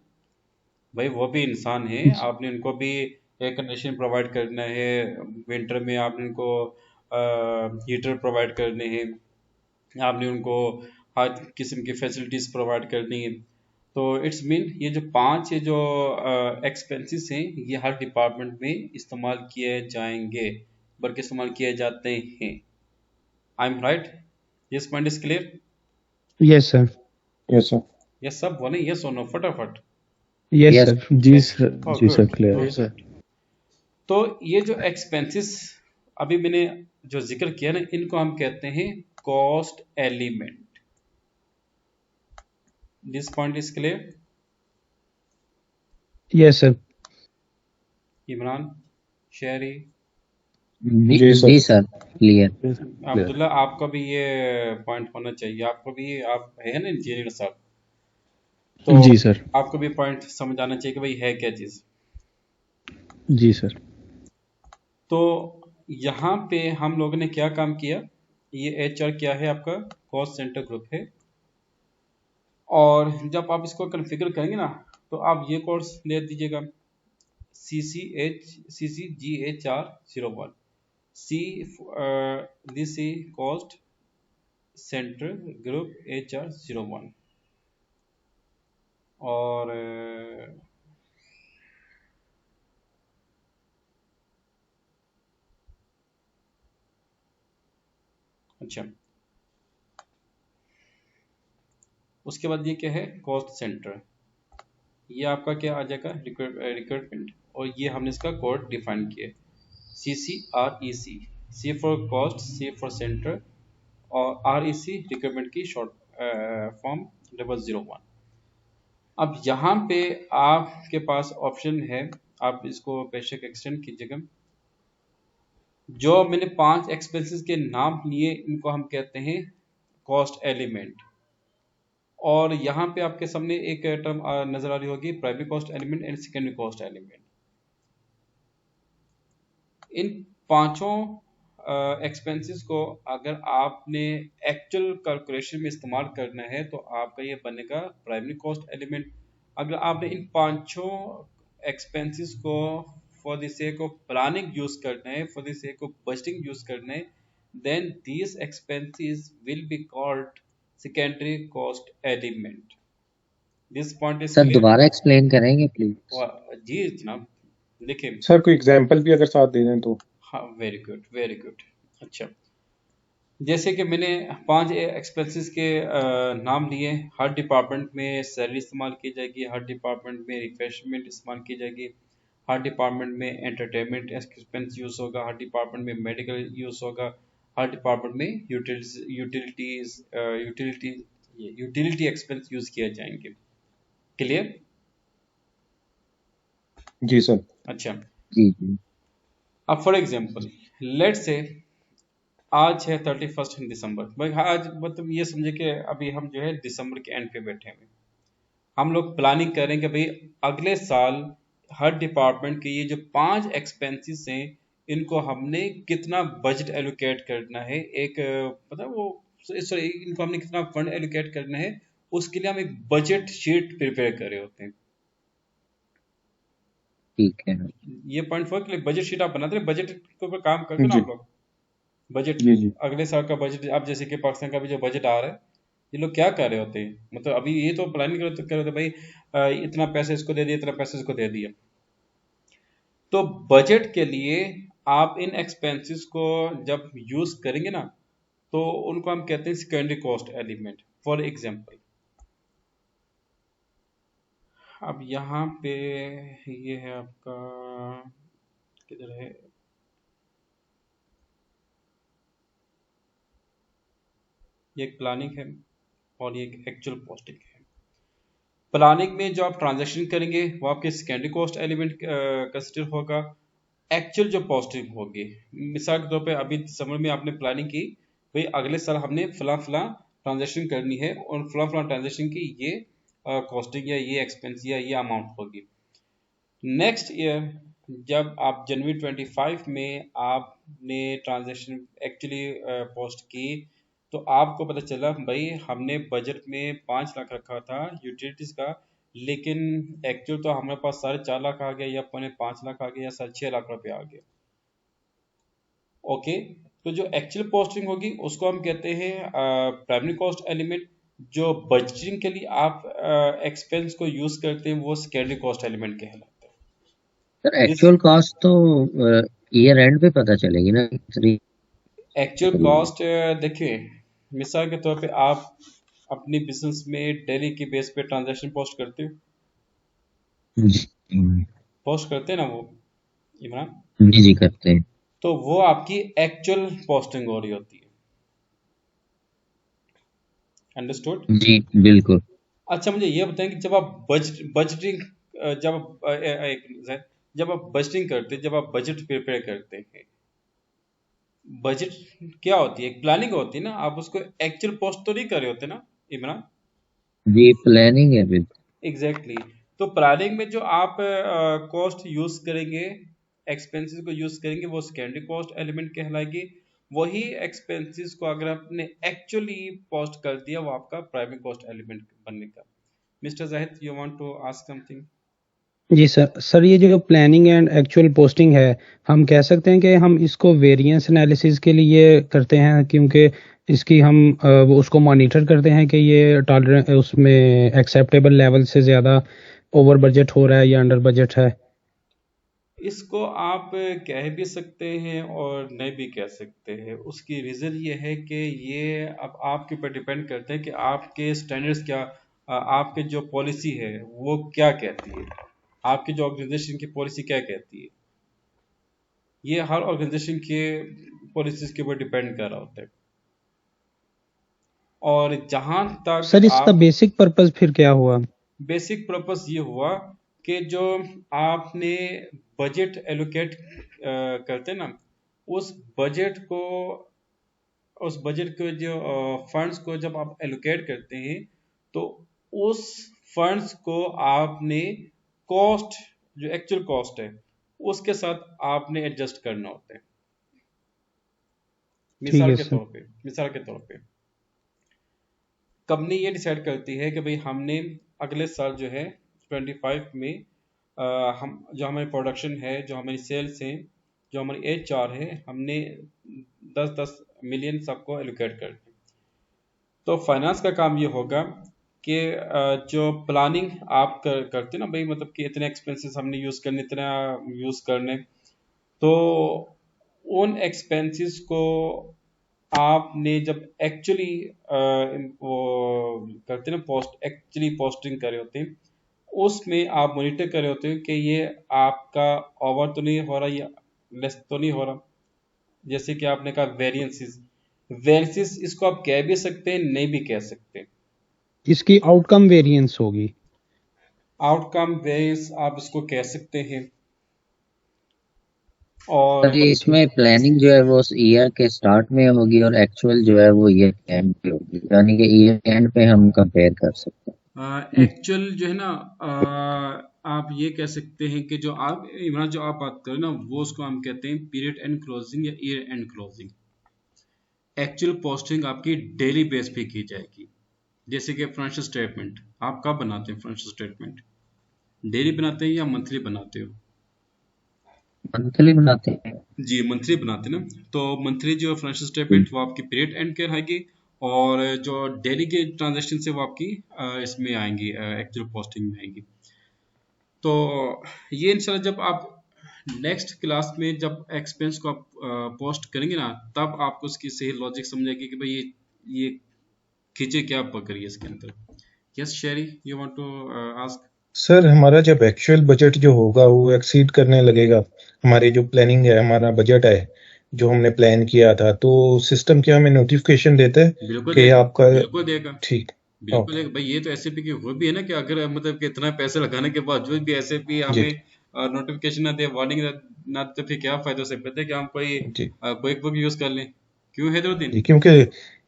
भाई। वो भी इंसान है, आपने उनको भी एयर कंडीशन प्रोवाइड करना है, विंटर में आपने उनको हीटर प्रोवाइड करने हैं, आपने उनको हर किस्म की फैसिलिटीज़ प्रोवाइड करनी है। तो इट्स मीन ये जो 5 ये जो एक्सपेंसेस हैं, ये हर डिपार्टमेंट में इस्तेमाल किए जाएंगे, बल्कि इस्तेमाल किए जाते हैं। I am right? This point is clear? Yes sir. Yes sir. Yes सब बोले, यस और नो फटाफट। Yes yes sir. जी सर। ओह जी सर गुड क्लियर है। Good good. तो ये जो एक्सपेंसेस अभी मैंने जो जिक्र किया ना, इनको हम कहते हैं cost element. This point is clear? Yes sir. Imran, Sheri, जी जी sir. Sir clear. Clear. Abdullah, आपका भी ये पॉइंट होना चाहिए, आपको भी, आप है ना इंजीनियर साहब, तो जी सर। आपको भी पॉइंट समझ आना चाहिए कि भाई है क्या चीज़। जी सर। तो यहाँ पे हम लोगों ने क्या काम किया, ये एचआर क्या है, आपका कॉस्ट सेंटर ग्रुप है। और जब आप इसको कॉन्फ़िगर करेंगे ना, तो आप ये कोर्स ले दीजिएगा, CCGHR01 C, this is cost center group HR01। और अच्छा, उसके बाद ये क्या है, कॉस्ट सेंटर, ये आपका क्या आ जाएगा, रिक्वायरमेंट, और ये हमने इसका कोड डिफाइन किया, CCREC, C for cost, C for centre, और REC रिक्वायरमेंट की शॉर्ट फॉर्म 001। अब यहाँ पे आपके पास ऑप्शन है, आप इसको बेशक एक्सटेंड कीजिएगा। जो मैंने 5 एक्सपेंसेस के नाम लिए, इनको हम कहते हैं कॉस्ट एलिमेंट। और यहाँ पे आपके सामने एक टर्म नजर आ रही होगी, primary cost element and secondary cost element. इन पांचों एक्सपेंसेस को अगर आपने एक्चुअल कैलकुलेशन में इस्तेमाल करना है, तो आपका ये बनेगा प्राइमरी कॉस्ट एलिमेंट। अगर आपने इन पांचों एक्सपेंसेस को for the sake of planning use करना है, for the sake of budgeting use करना है, then these expenses will be called secondary cost element. This point is sir clear? दोबारा एक्सप्लेन करेंगे प्लीज। जी जनाब, देखिए। सर कोई एग्जांपल भी अगर साथ दे दें तो। हाँ, वेरी गुड वेरी गुड। अच्छा, जैसे कि मैंने 5 एक्सपेंसेस के नाम लिए, हर डिपार्टमेंट में सैलरी इस्तेमाल की जाएगी, हर डिपार्टमेंट में रिफ्रेशमेंट इस्तेमाल की जाएगी, हर डिपार्टमेंट में एंटरटेनमेंट एक्सपेंस यूज़ होगा, हर डिपार्टमेंट में मेडिकल यूज़ होगा, हर डिपार्टमेंट में यूटिलिटी एक्सपेंस यूज़ किए जाएंगे। क्लियर? जी सर। अच्छा, जी जी। अब फॉर एग्जांपल लेट्स से आज है 31 दिसंबर भाई, आज मतलब ये समझे कि अभी हम जो है दिसंबर के एंड पे बैठे हैं, हम लोग प्लानिंग करें कि भाई अगले साल हर डिपार्टमेंट के ये जो 5 एक्सपेंसेस हैं, इनको हमने कितना बजट एलोकेट करना है, एक मतलब वो सॉरी, इनको हमने कितना फंड एलोकेट करना है, उसके लिए हम एक बजट शीट प्रिपेयर कर रहे होते हैं। ठीक है। ये पॉइंट फोर के लिए बजट शीट आप बनाते हैं, बजट के ऊपर काम करते हो ना जी आप लोग, बजट, जी। जी अगले साल का बजट। अब जैसे कि पाकिस्तान का भी जो बजट आ रहा है, ये लोग क्या कर रहे होते हैं, मतलब अभी ये तो प्लानिंग कर रहे थे भाई, इतना पैसा इसको दे दिया, इतना पैसा इसको दे दिया। तो बजट के लिए आप इन एक्सपेंसेस को जब यूज करेंगे ना, तो उनको हम कहते हैं secondary cost element. For example अब यहाँ पे ये है आपका, किधर है, ये एक प्लानिंग है और ये एक एक्चुअल कॉस्टिंग है। प्लानिंग में जो आप ट्रांजैक्शन करेंगे वो आपके सेकेंडरी कॉस्ट एलिमेंट कंसिडर होगा। एक्चुअल जो कॉस्टिंग होगी, मिसाल के तौर पे अभी समर में आपने प्लानिंग की, भाई अगले साल हमने फला फला ट्रांजैक्शन करनी है और फला फला ट्रांजैक्शन की ये कॉस्टिंग या ये एक्सपेंस या ये अमाउंट होगी। नेक्स्ट ईयर जब आप जनवरी 25 में आपने ट्रांजैक्शन एक्चुअली पोस्ट की, तो आपको पता चला भाई हमने बजट में 5 लाख रखा था यूटिलिटीज का, लेकिन एक्चुअल तो हमारे पास 4.5 लाख आ गया या 5.5 लाख आ गया या 6 लाख रुपए आ गया। ओके, तो जो एक्चुअल पोस्टिंग होगी उसको हम कहते हैं प्राइमरी कॉस्ट एलिमेंट। जो बजटिंग के लिए आप एक्सपेंस को यूज करते हैं वो सेकेंडरी कॉस्ट एलिमेंट कहलाता है। सर एक्चुअल कॉस्ट तो ईयर एंड पे पता चलेगी ना। एक्चुअल कॉस्ट देखिए, मिसाल के तौर पे आप अपनी बिजनेस में डेली की बेस पे ट्रांजैक्शन पोस्ट करते हो, पोस्ट करते हैं ना वो इमरान? जी करते हैं। तो वो आपकी एक्चुअल पोस्टिंग हो रही होती है। अंडरस्टूड? जी बिल्कुल। अच्छा मुझे ये बताएं कि जब आप बजटिंग जब आप बजटिंग करते हैं, जब आप बजट प्रिपेयर करते हैं, बजट क्या होती है? एक प्लानिंग होती है ना, आप उसको एक्चुअल पोस्ट तो नहीं कर रहे होते ना इमरान? जी प्लानिंग है बिल्कुल। एग्जैक्टली। तो प्लानिंग में जो आप कॉस्ट यूज करेंगे, एक्सपेंसेस को यूज करेंगे, वो सेकेंडरी कॉस्ट एलिमेंट कहलाएगी। वही एक्सपेंसेस को अगर आपने एक्चुअली पोस्ट कर दिया, वो आपका प्राइमरी कॉस्ट एलिमेंट बनने का। Mister Zahid, you want to ask something? जी सर ये जो प्लानिंग एंड एक्चुअल पोस्टिंग है, हम कह सकते हैं कि हम इसको वेरिएंस एनालिसिस के लिए करते हैं, क्योंकि इसकी हम वो उसको मॉनिटर करते हैं कि ये टॉलरेंस उसमें एक्सेप्टेबल लेवल से ज़्यादा ओवर बजट हो रहा है या अंडर बजट है। इसको आप कह भी सकते हैं और नहीं भी कह सकते हैं। उसकी रीज़न ये है कि ये अब आपके ऊपर डिपेंड करते हैं कि आपके स्टैंडर्ड्स क्या, आपके जो पॉलिसी है वो क्या कहती है, आपकी जो ऑर्गेनाइजेशन की पॉलिसी क्या कहती है। ये हर ऑर्गेनाइजेशन के पॉलिसीज के ऊपर डिपेंड कर रहा होता है। और जहां तक सर इसका आप, बेसिक पर्पस फिर क्या हुआ? बेसिक पर्पस ये हुआ कि जो आपने बजट एलोकेट करते ना, उस बजट को, उस बजट के जो फंड्स को जब आप एलोकेट करते हैं, तो उस फंड्स को आपने कॉस्ट, जो एक्चुअल कॉस्ट है उसके साथ आपने एडजस्ट करना होता है। ठीक मिसाल है के सर। तौर पे, मिसाल के तौर पे कंपनी ये डिसाइड करती है कि भाई हमने अगले साल जो है 25 में हम जो हमारी प्रोडक्शन है, जो हमारी सेल्स हैं, जो हमारी HR है, हमने 10-10 मिलियन सबको एलोकेट कर दी। तो फाइनेंस का काम ये होगा कि जो प्लानिंग आप करते ना भाई, मतलब कि इतने एक्सपेंसेस हमने यूज़ करने, इतना यूज़ करने, तो उन एक्सपेंसेस को आपने जब एक्चुअली वो करते ना पोस्ट, एक्चुअली पोस्टिंग कर रहे होते हैं, उसमें आप मॉनिटर कर रहे होते हैं कि ये आपका ओवर तो नहीं हो रहा या लेस तो नहीं हो रहा। जैसे कि आपने कहा वेरिएंसेस, वेरिएंसेस इसको आप कह भी सकते हैं, नहीं भी कह सकते। इसकी आउटकम वेरिएंस होगी। आउटकम वेरिएंस आप इसको कह सकते हैं। और सर ये इसमें प्लानिंग जो है वो ईयर के स्टार्ट में होगी और एक्चुअल जो है वो ईयर एंड पे होगी, यानी कि ईयर एंड पे हम कंपेयर कर सकते हैं। एक्चुअल जो है ना, आप ये कह सकते हैं कि जो आप इमरान जो आप बात करें ना, वो उसको हम कहते हैं पीरियड एंड क्लोजिंग या year and closing. Actual posting आपकी डेली बेस पे की जाएगी। जैसे कि फाइनेंशियल स्टेटमेंट आप कब बनाते हैं? फाइनेंशियल स्टेटमेंट डेली बनाते हैं या मंथली बनाते हो? मंथली बनाते हैं। जी मंथली बनाते हैं ना। तो मंथली जो फाइनेंशियल स्टेटमेंट वो आपकी पीरियड एंड कहलाएगी, और जो डेली के ट्रांजेक्शन से वो आपकी इसमें आएंगी, एक्चुअल पोस्टिंग में आएंगी। तो ये इंशाल्लाह जब आप नेक्स्ट क्लास में जब एक्सपेंस को आप पोस्ट करेंगे ना, तब आपको उसकी सही लॉजिक समझेगी कि भाई ये खींचे क्या पकड़ी है इसके अंदर। Yes Sheri, you want to ask? Sir हमारा जब एक्चुअल बजट जो होगा वो एक्सीड करने लगेगा, हमारी जो प्लानिंग है, हमारा बजट है जो हमने प्लान किया था, तो सिस्टम क्या हमें नोटिफिकेशन देता है बिल्कुल कि देगा, आपका बिल्कुल देगा, ठीक? बिल्कुल देगा भाई। ये तो एसएपी की वो भी है ना कि अगर मतलब कि इतना पैसे लगाने के बावजूद भी एसएपी जी हमें नोटिफिकेशन ना दे, वार्निंग ना दे, तो फिर क्या फायदा हो सकता है कि हम कोई जी क्विक बुक यूज कर लें। क्यों हैदरुद्दीन? जी, क्योंकि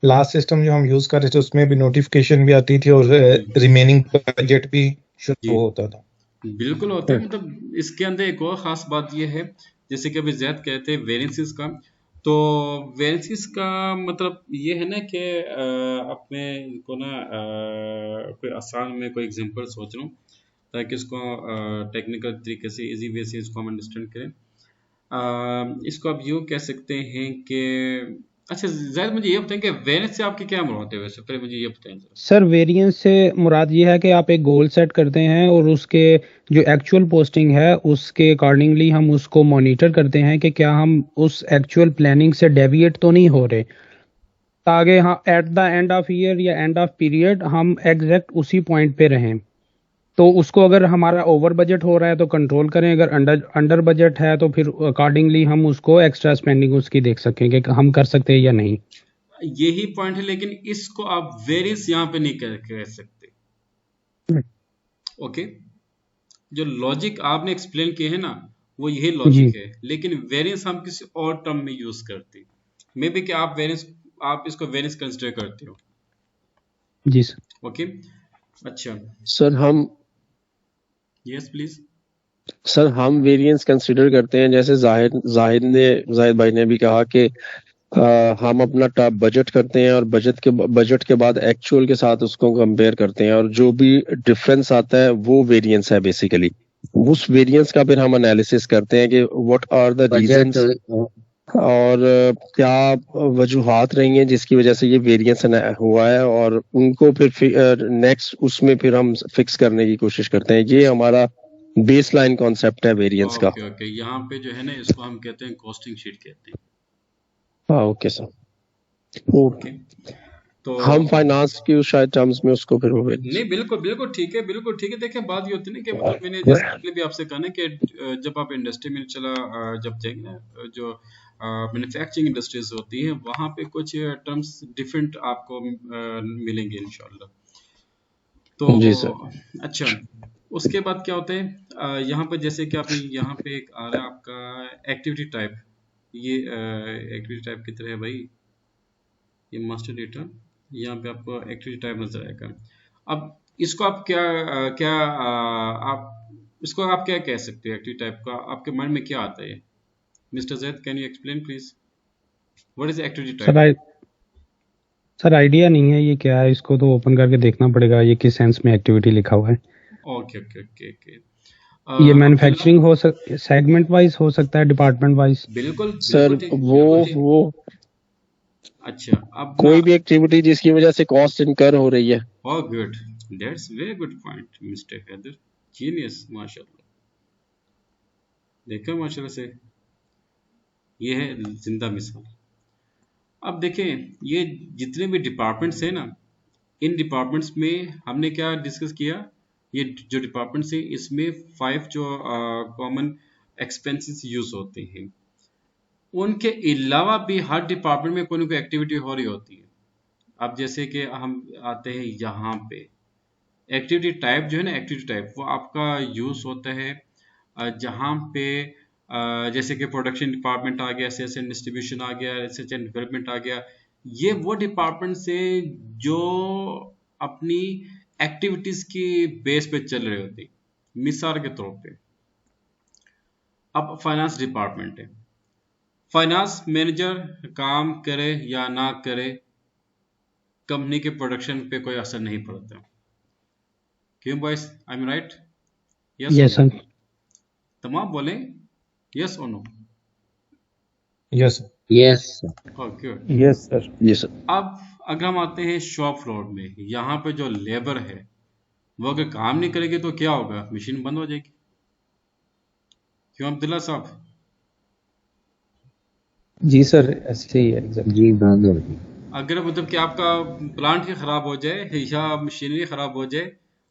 लास्ट सिस्टम जो हम यूज कर रहे थे उसमें भी नोटिफिकेशन भी आती थी और जी रिमेनिंग बजट भी जी, शुरू होता था। बिल्कुल होता है। मतलब इसके अंदर एक और ख़ास बात ये है, जैसे कि अभी ज़ैद कहते हैं वेरिएंसेस का, तो वेरिएंसेस का मतलब ये है ना कि अपने को ना कोई आसान में कोई एग्जांपल सोच रहा हूँ ताकि इसको टेक्निकल तरीके से इजी वे से इसको हम अंडरस्टैंड करें। इसको आप यूँ कह सकते हैं कि अच्छा ज़ैद मुझे ये बताएं कि वेरिएंस से आपके क्या मुराद है? वैसे पहले मुझे ये बताएं ज़रा। सर वेरिएंस से मुराद ये है कि आप एक गोल सेट करते हैं और उसके जो एक्चुअल पोस्टिंग है उसके अकॉर्डिंगली हम उसको मॉनिटर करते हैं कि क्या हम उस एक्चुअल प्लानिंग से डेविएट तो नहीं हो रहे, ताकि हाँ at the end of year या एंड ऑफ पीरियड हम एग्जैक्ट उसी पॉइंट पे रहें। तो उसको अगर हमारा ओवर बजट हो रहा है तो कंट्रोल करें, अगर अंडर अंडर बजट है तो फिर अकॉर्डिंगली हम उसको एक्स्ट्रा स्पेंडिंग उसकी देख सकें कि हम कर सकते हैं या नहीं। यही पॉइंट है, लेकिन इसको आप वेरिएंस यहाँ पे नहीं कह सकते। ओके, जो लॉजिक आपने एक्सप्लेन किए है ना, वो यही जी लॉजिक है, लेकिन वेरिएंस हम किसी और टर्म में यूज करते हैं। मे बी कि आप वेरिएंस, आप इसको वेरिएंस कंसिडर करते हो। जी सर। ओके, अच्छा, सर हम यस प्लीज। हम वेरिएंस कंसिडर करते हैं, जैसे जाहिद भाई ने भी कहा कि हम अपना बजट करते हैं और बजट के बाद एक्चुअल के साथ उसको कंपेयर करते हैं, और जो भी डिफरेंस आता है वो वेरिएंस है बेसिकली। उस वेरिएंस का फिर हम एनालिसिस करते हैं कि what are the budget reasons और क्या वजूहात रही हैं जिसकी वजह से ये वेरिएंस हुआ है, और उनको फिर नेक्स्ट उसमें फिर हम फिक्स करने की कोशिश करते हैं। ये हमारा बेसलाइन कॉन्सेप्ट है वेरिएंस का। ओके ओके, यहाँ पे जो है ना इसको हम कहते हैं कॉस्टिंग शीट कहते हैं। हाँ ओके सर, ओके, तो हम फाइनेंस की शायद टर्म्स में उसको फिर वो नहीं बिल्कुल बिल्कुल ठीक है, बिल्कुल ठीक है। देखिए बात ये होती है ना कि मतलब मैंने जैसे भी आपसे कहा ना कि जब आप इंडस्ट्री में जब जाएंगे ना, जो मैन्युफैक्चरिंग इंडस्ट्रीज होती हैं वहाँ पे कुछ टर्म्स डिफरेंट आपको मिलेंगे इंशाल्लाह। तो जी सर। अच्छा, उसके बाद क्या होता है यहाँ पे, जैसे कि आपने यहाँ पे एक आ रहा है आपका एक्टिविटी टाइप, ये एक्टिविटी टाइप की तरह है भाई, ये मास्टर डेटा, यहाँ पे आपको एक्टिविटी टाइप नजर आएगा। अब इसको आप आप इसको आप क्या कह सकते हो एक्टिविटी टाइप का? आपके माइंड में क्या आता है mister Zaid? Can you explain please what is activity type? Sir idea नहीं है ये क्या है, इसको तो ओपन करके देखना पड़ेगा ये किस सेंस में एक्टिविटी लिखा हुआ है। ओके ओके ओके ओके, ये मैन्युफैक्चरिंग हो सेगमेंट वाइज हो सकता है, डिपार्टमेंट वाइज। बिल्कुल सर वो अच्छा, अब कोई भी एक्टिविटी जिसकी वजह से कॉस्ट इनकर हो रही है। Oh, good. That's very good point, Mr. Heather. Genius, माशाल्लाह। देखा माशाल्लाह से, ये है जिंदा मिसाल। अब देखें, ये जितने भी डिपार्टमेंट्स हैं ना, इन डिपार्टमेंट्स में हमने क्या डिस्कस किया, ये जो डिपार्टमेंट्स हैं इसमें 5 जो कॉमन एक्सपेंसेस यूज होते हैं, उनके अलावा भी हर डिपार्टमेंट में कोई ना कोई एक्टिविटी हो रही होती है। अब जैसे कि हम आते हैं यहाँ पे, एक्टिविटी टाइप जो है ना, एक्टिविटी टाइप वो आपका यूज होता है जहाँ पे जैसे कि प्रोडक्शन डिपार्टमेंट आ गया, सेल्स एंड डिस्ट्रीब्यूशन आ गया, रिसर्च एंड डेवलपमेंट आ गया। ये वो डिपार्टमेंट से जो अपनी एक्टिविटीज की बेस पे चल रहे होते हैं। मिसाल के तौर पे अब फाइनेंस डिपार्टमेंट है, फाइनेंस मैनेजर काम करे या ना करे कंपनी के प्रोडक्शन पे कोई असर नहीं पड़ता। क्यों boys, I am right? Yes sir. तमाम बोलें यस और no. Yes yes okay, yes sir. Yes sir. अब अगर हम आते हैं शॉप फ्लोर में, यहाँ पे जो लेबर है वो अगर काम नहीं करेगी तो क्या होगा? मशीन बंद हो जाएगी। क्यों अब्दुल्ला साहब? जी सर, ऐसे ही है एग्जैक्ट। जी बंद। अगर मतलब कि आपका प्लांट ही खराब हो जाए या मशीनरी खराब हो जाए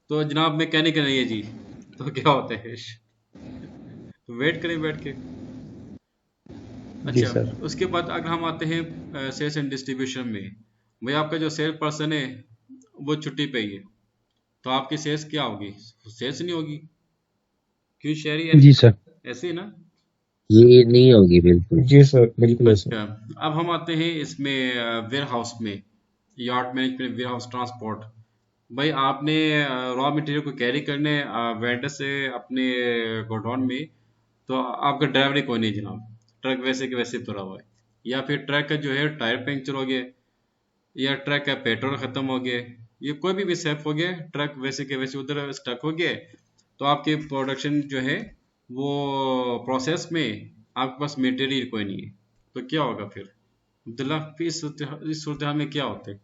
तो जनाब मैकेनिक नहीं है जी, तो क्या होता है? तो वेट करें बैठ के। जी अच्छा, सर। उसके बाद अगर हम आते हैं सेल्स एंड डिस्ट्रीब्यूशन में, भाई आपका जो सेल पर्सन है वो छुट्टी पे ही है, तो आपकी सेल्स क्या होगी? सेल्स नहीं होगी, क्यों शहरी जी यानी सर। ऐसे ही ना। ये नहीं होगी बिल्कुल। जी सर, बिल्कुल ऐसे। अच्छा, अब हम आते हैं इसमें वेयर हाउस में, yard management, warehouse transport. भाई आपने रॉ मटेरियल को कैरी करने वेंडर से अपने गोडाउन में, तो आपका ड्राइवर ही कोई नहीं जनाब, ट्रक वैसे के वैसे तुरा हुआ है, या फिर ट्रक का जो है टायर पंक्चर हो गया, या ट्रक का पेट्रोल खत्म हो गया, ये कोई भी मिसहैप हो गया, ट्रक वैसे के वैसे उधर स्टक हो गया, तो आपके प्रोडक्शन जो है वो प्रोसेस में आपके पास मटेरियल कोई नहीं है, तो क्या होगा फिर अब्दुल्ला? फिर इस सूरत हाल में क्या होता है?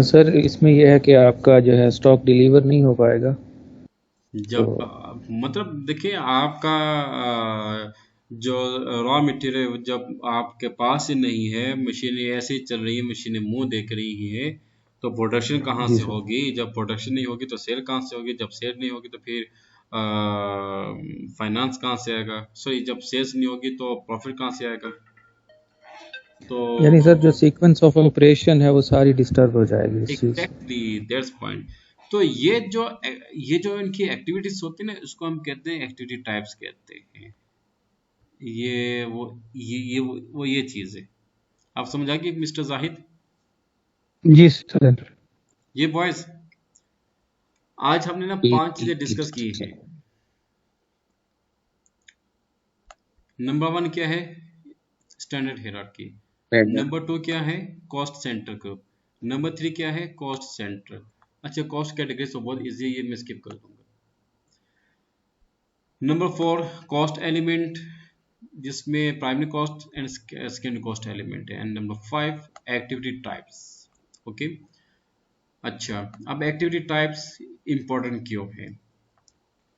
सर इसमें यह है कि आपका जो है स्टॉक डिलीवर नहीं हो पाएगा। जब तो मतलब देखिए आपका जो रॉ मटेरियल जब आपके पास ही नहीं है, मशीनें ऐसे ही चल रही है, मशीनें मुंह देख रही है, तो प्रोडक्शन कहाँ जी से सर। होगी? जब प्रोडक्शन नहीं होगी तो सेल कहाँ से होगी? जब सेल नहीं होगी तो फिर फाइनेंस कहाँ से आएगा? सॉरी, जब सेल्स नहीं होगी तो प्रॉफिट कहाँ से आएगा? यानी सर जो तो सीक्वेंस ऑफ ऑपरेशन है वो सारी डिस्टर्ब हो जाएगी इस चीज से। Exactly, that's point. तो ये जो इनकी एक्टिविटीज होती है ना, इसको हम कहते हैं एक्टिविटी टाइप्स कहते हैं। ये वो ये चीज है। आप समझ आ गई मिस्टर जाहिद? जी सर। ये बॉयज, आज हमने ना ठीक 5 चीजें ठीक ठीक डिस्कस की सर। हैं। नंबर 1 क्या है? Standard hierarchy. नंबर 2 क्या है? Cost centre group. नंबर 3 क्या है? Cost centre. अच्छा, कॉस्ट कैटेगरी तो बहुत इजी है, ये मैं स्किप कर दूंगा। नंबर 4 कॉस्ट एलिमेंट, जिसमें primary cost and secondary cost element है। And number 5 activity types. Okay, अच्छा, अब एक्टिविटी टाइप्स इंपॉर्टेंट क्यों है?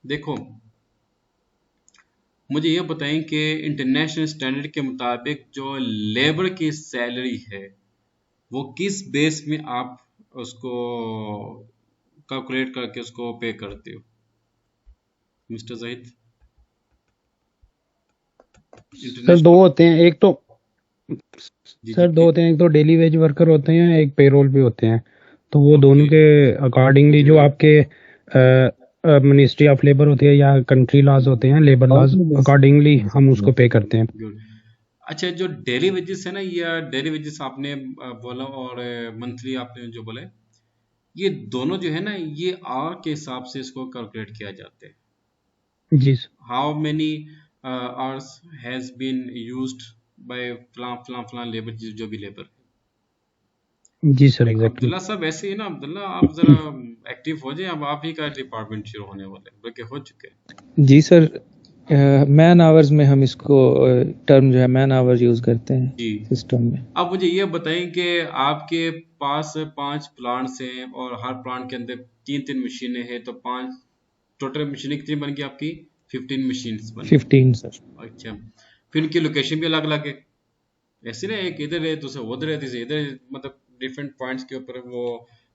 देखो, मुझे ये बताएं कि इंटरनेशनल स्टैंडर्ड के मुताबिक जो लेबर की सैलरी है वो किस बेस में आप उसको कैलकुलेट करके उसको पे करते हो मिस्टर जाहिद? सर दो इंटरनेशनल, होते हैं, एक तो जी जी सर दो होते हैं, एक तो डेली वेज वर्कर होते हैं, एक पेरोल पे होते हैं। तो वो दोनों ओके, के अकॉर्डिंगली जो आपके मिनिस्ट्री ऑफ लेबर होती है या कंट्री लॉज होते हैं, लेबर लॉज, अकॉर्डिंगली हम उसको पे करते हैं। गुड। अच्छा, जो डेली वेजेस है ना, या डेली वेजेस आपने बोला, और मंथली आपने जो बोला है, ये दोनों जो है ना, ये आवर के हिसाब से इसको कैलकुलेट किया जाता है। जी sir. How many hours has been used by फलां फलां फलां लेबर, जो भी लेबर। जी सर, एग्जैक्टली। अब्दुल्ला साहब ऐसे ही ना, अब्दुल्ला आप जरा एक्टिव हो जाए, अब आप ही का डिपार्टमेंट शुरू होने वाला है, बल्कि हो चुके हैं। जी सर, मैन आवर्स में हम इसको टर्म जो है मैन आवर्स यूज करते हैं जी, सिस्टम में। अब मुझे ये बताएं कि आपके पास 5 प्लांट्स हैं और हर प्लांट के अंदर 3 मशीनें हैं, तो 5 टोटल मशीनें कितनी बन गई आपकी? 15 मशीन्स बन गई। 15 सर। अच्छा, फिर उनकी लोकेशन भी अलग अलग है, ऐसे ना, एक इधर है, दूसरा उधर है, तीसरा इधर है, मतलब डिफरेंट पॉइंट्स के ऊपर वो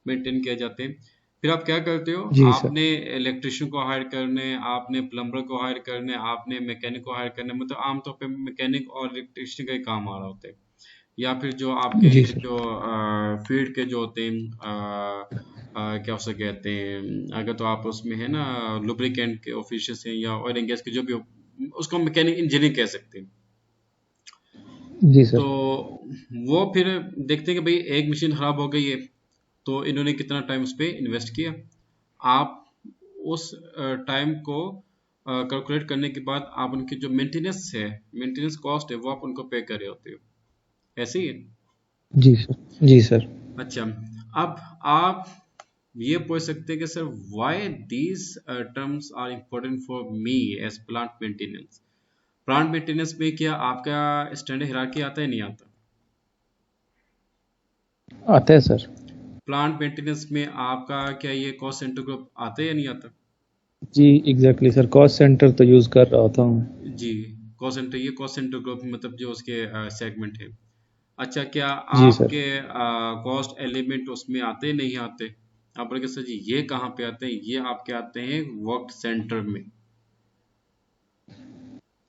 मेंटेन किए जाते हैं। फिर आप क्या करते हो? जी सर। आपने इलेक्ट्रिशियन को हायर करने, आपने प्लम्बर को हायर करने, आपने मैकेनिक को हायर करने, मतलब आमतौर पे मैकेनिक और इलेक्ट्रिशियन का ही काम आ रहा होता है। या फिर जो आपके जी सर। जो फील्ड के जो होते हैं, क्या उसे कहते हैं, अगर तो आप उसमें है ना लुब्रिकेंट के ऑफिशियल्स हैं, या ऑयल एंड गैस के जो भी उसको मैकेनिक इंजीनियरिंग कह सकते हैं। जी तो सर। वो फिर देखते हैं कि भाई एक मशीन खराब हो गई है, तो इन्होंने कितना टाइम उस पर इन्वेस्ट किया। आप उस टाइम को कैलकुलेट करने के बाद आप उनकी जो मेंटेनेंस है, मेंटेनेंस कॉस्ट है, वो आप उनको पे कर रहे होते हो, ऐसे ही है। जी सर। जी सर। अच्छा, अब आप ये पूछ सकते हैं कि sir why these terms are important for me as plant maintenance. Plant maintenance में क्या आपका स्टैंडर्ड हायरार्की आता है, नहीं आता? आता है सर। प्लांट मेंटेनेंस में आपका क्या ये कॉस्ट सेंटर ग्रुप आता है या नहीं आता? जी एग्जैक्टली सर, कॉस्ट सेंटर तो यूज कर रहा होता हूँ। जी, कॉस्ट सेंटर, ये कॉस्ट सेंटर ग्रुप मतलब जो उसके सेगमेंट है। अच्छा, क्या जी सर। आपके कॉस्ट एलिमेंट उसमें आते नहीं आते? आप बोलेंगे सर जी ये कहाँ पे आते हैं? ये आपके आते हैं वर्क सेंटर में।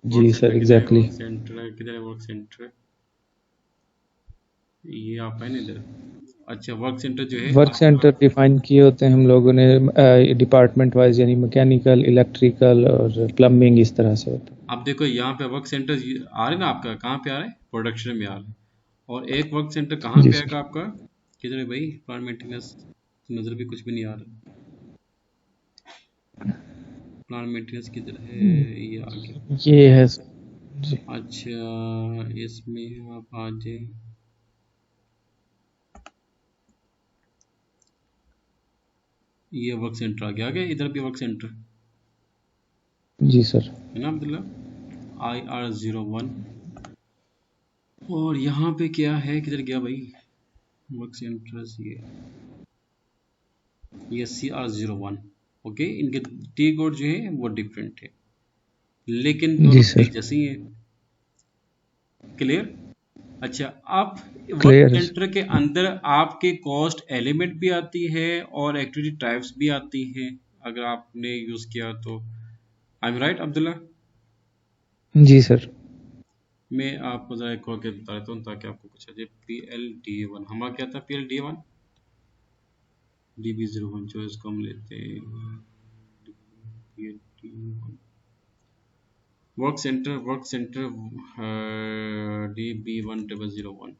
वर्क जी सेंटर सर किधर है? एग्जैक्टली। वर्क सेंटर किधर है? वर्क सेंटर ये आप है ना इधर। अच्छा, वर्क सेंटर जो है वर्क सेंटर डिफाइन किए होते हैं हम लोगों ने डिपार्टमेंट वाइज, यानी मैकेनिकल, इलेक्ट्रिकल और प्लम्बिंग, इस तरह से होता है। आप देखो यहाँ पे वर्क सेंटर आ रहे हैं ना, आपका कहाँ पे आ रहा है? प्रोडक्शन में आ रहा है। और एक वर्क सेंटर कहाँ जी पे सर। आएगा आपका? किधर है भाई? प्लांट मेंटेनेंस, नजर भी कुछ भी नहीं आ रहा। प्लांट मेंटेनेंस किधर है? ये आ गया। ये है सर। जी अच्छा, इसमें आप आ जाए। ये वर्क सेंटर आ गया इधर भी वर्क सेंटर जी सर। है ना अब्दुल्ला? IR01। और यहाँ पे क्या है? किधर गया भाई वर्क सेंटर्स? ये CR01। ओके, इनके टी कोड जो है वो डिफरेंट है, लेकिन जी दोनों तो एक सर। जैसे ही है। क्लियर? अच्छा, आप वर्क क्लियर है सेंटर सर। के अंदर आपके कॉस्ट एलिमेंट भी आती है और एक्टिविटी टाइप्स भी आती हैं, अगर आपने यूज किया तो। I am right Abdullah? जी सर। मैं आपको जरा एक और के बता देता हूँ ताकि आपको कुछ अजय। PLDA1 हमारा क्या था? PLDA1 DB01 जो इसको हम लेते हैं। PLDA1 work centre DB1001।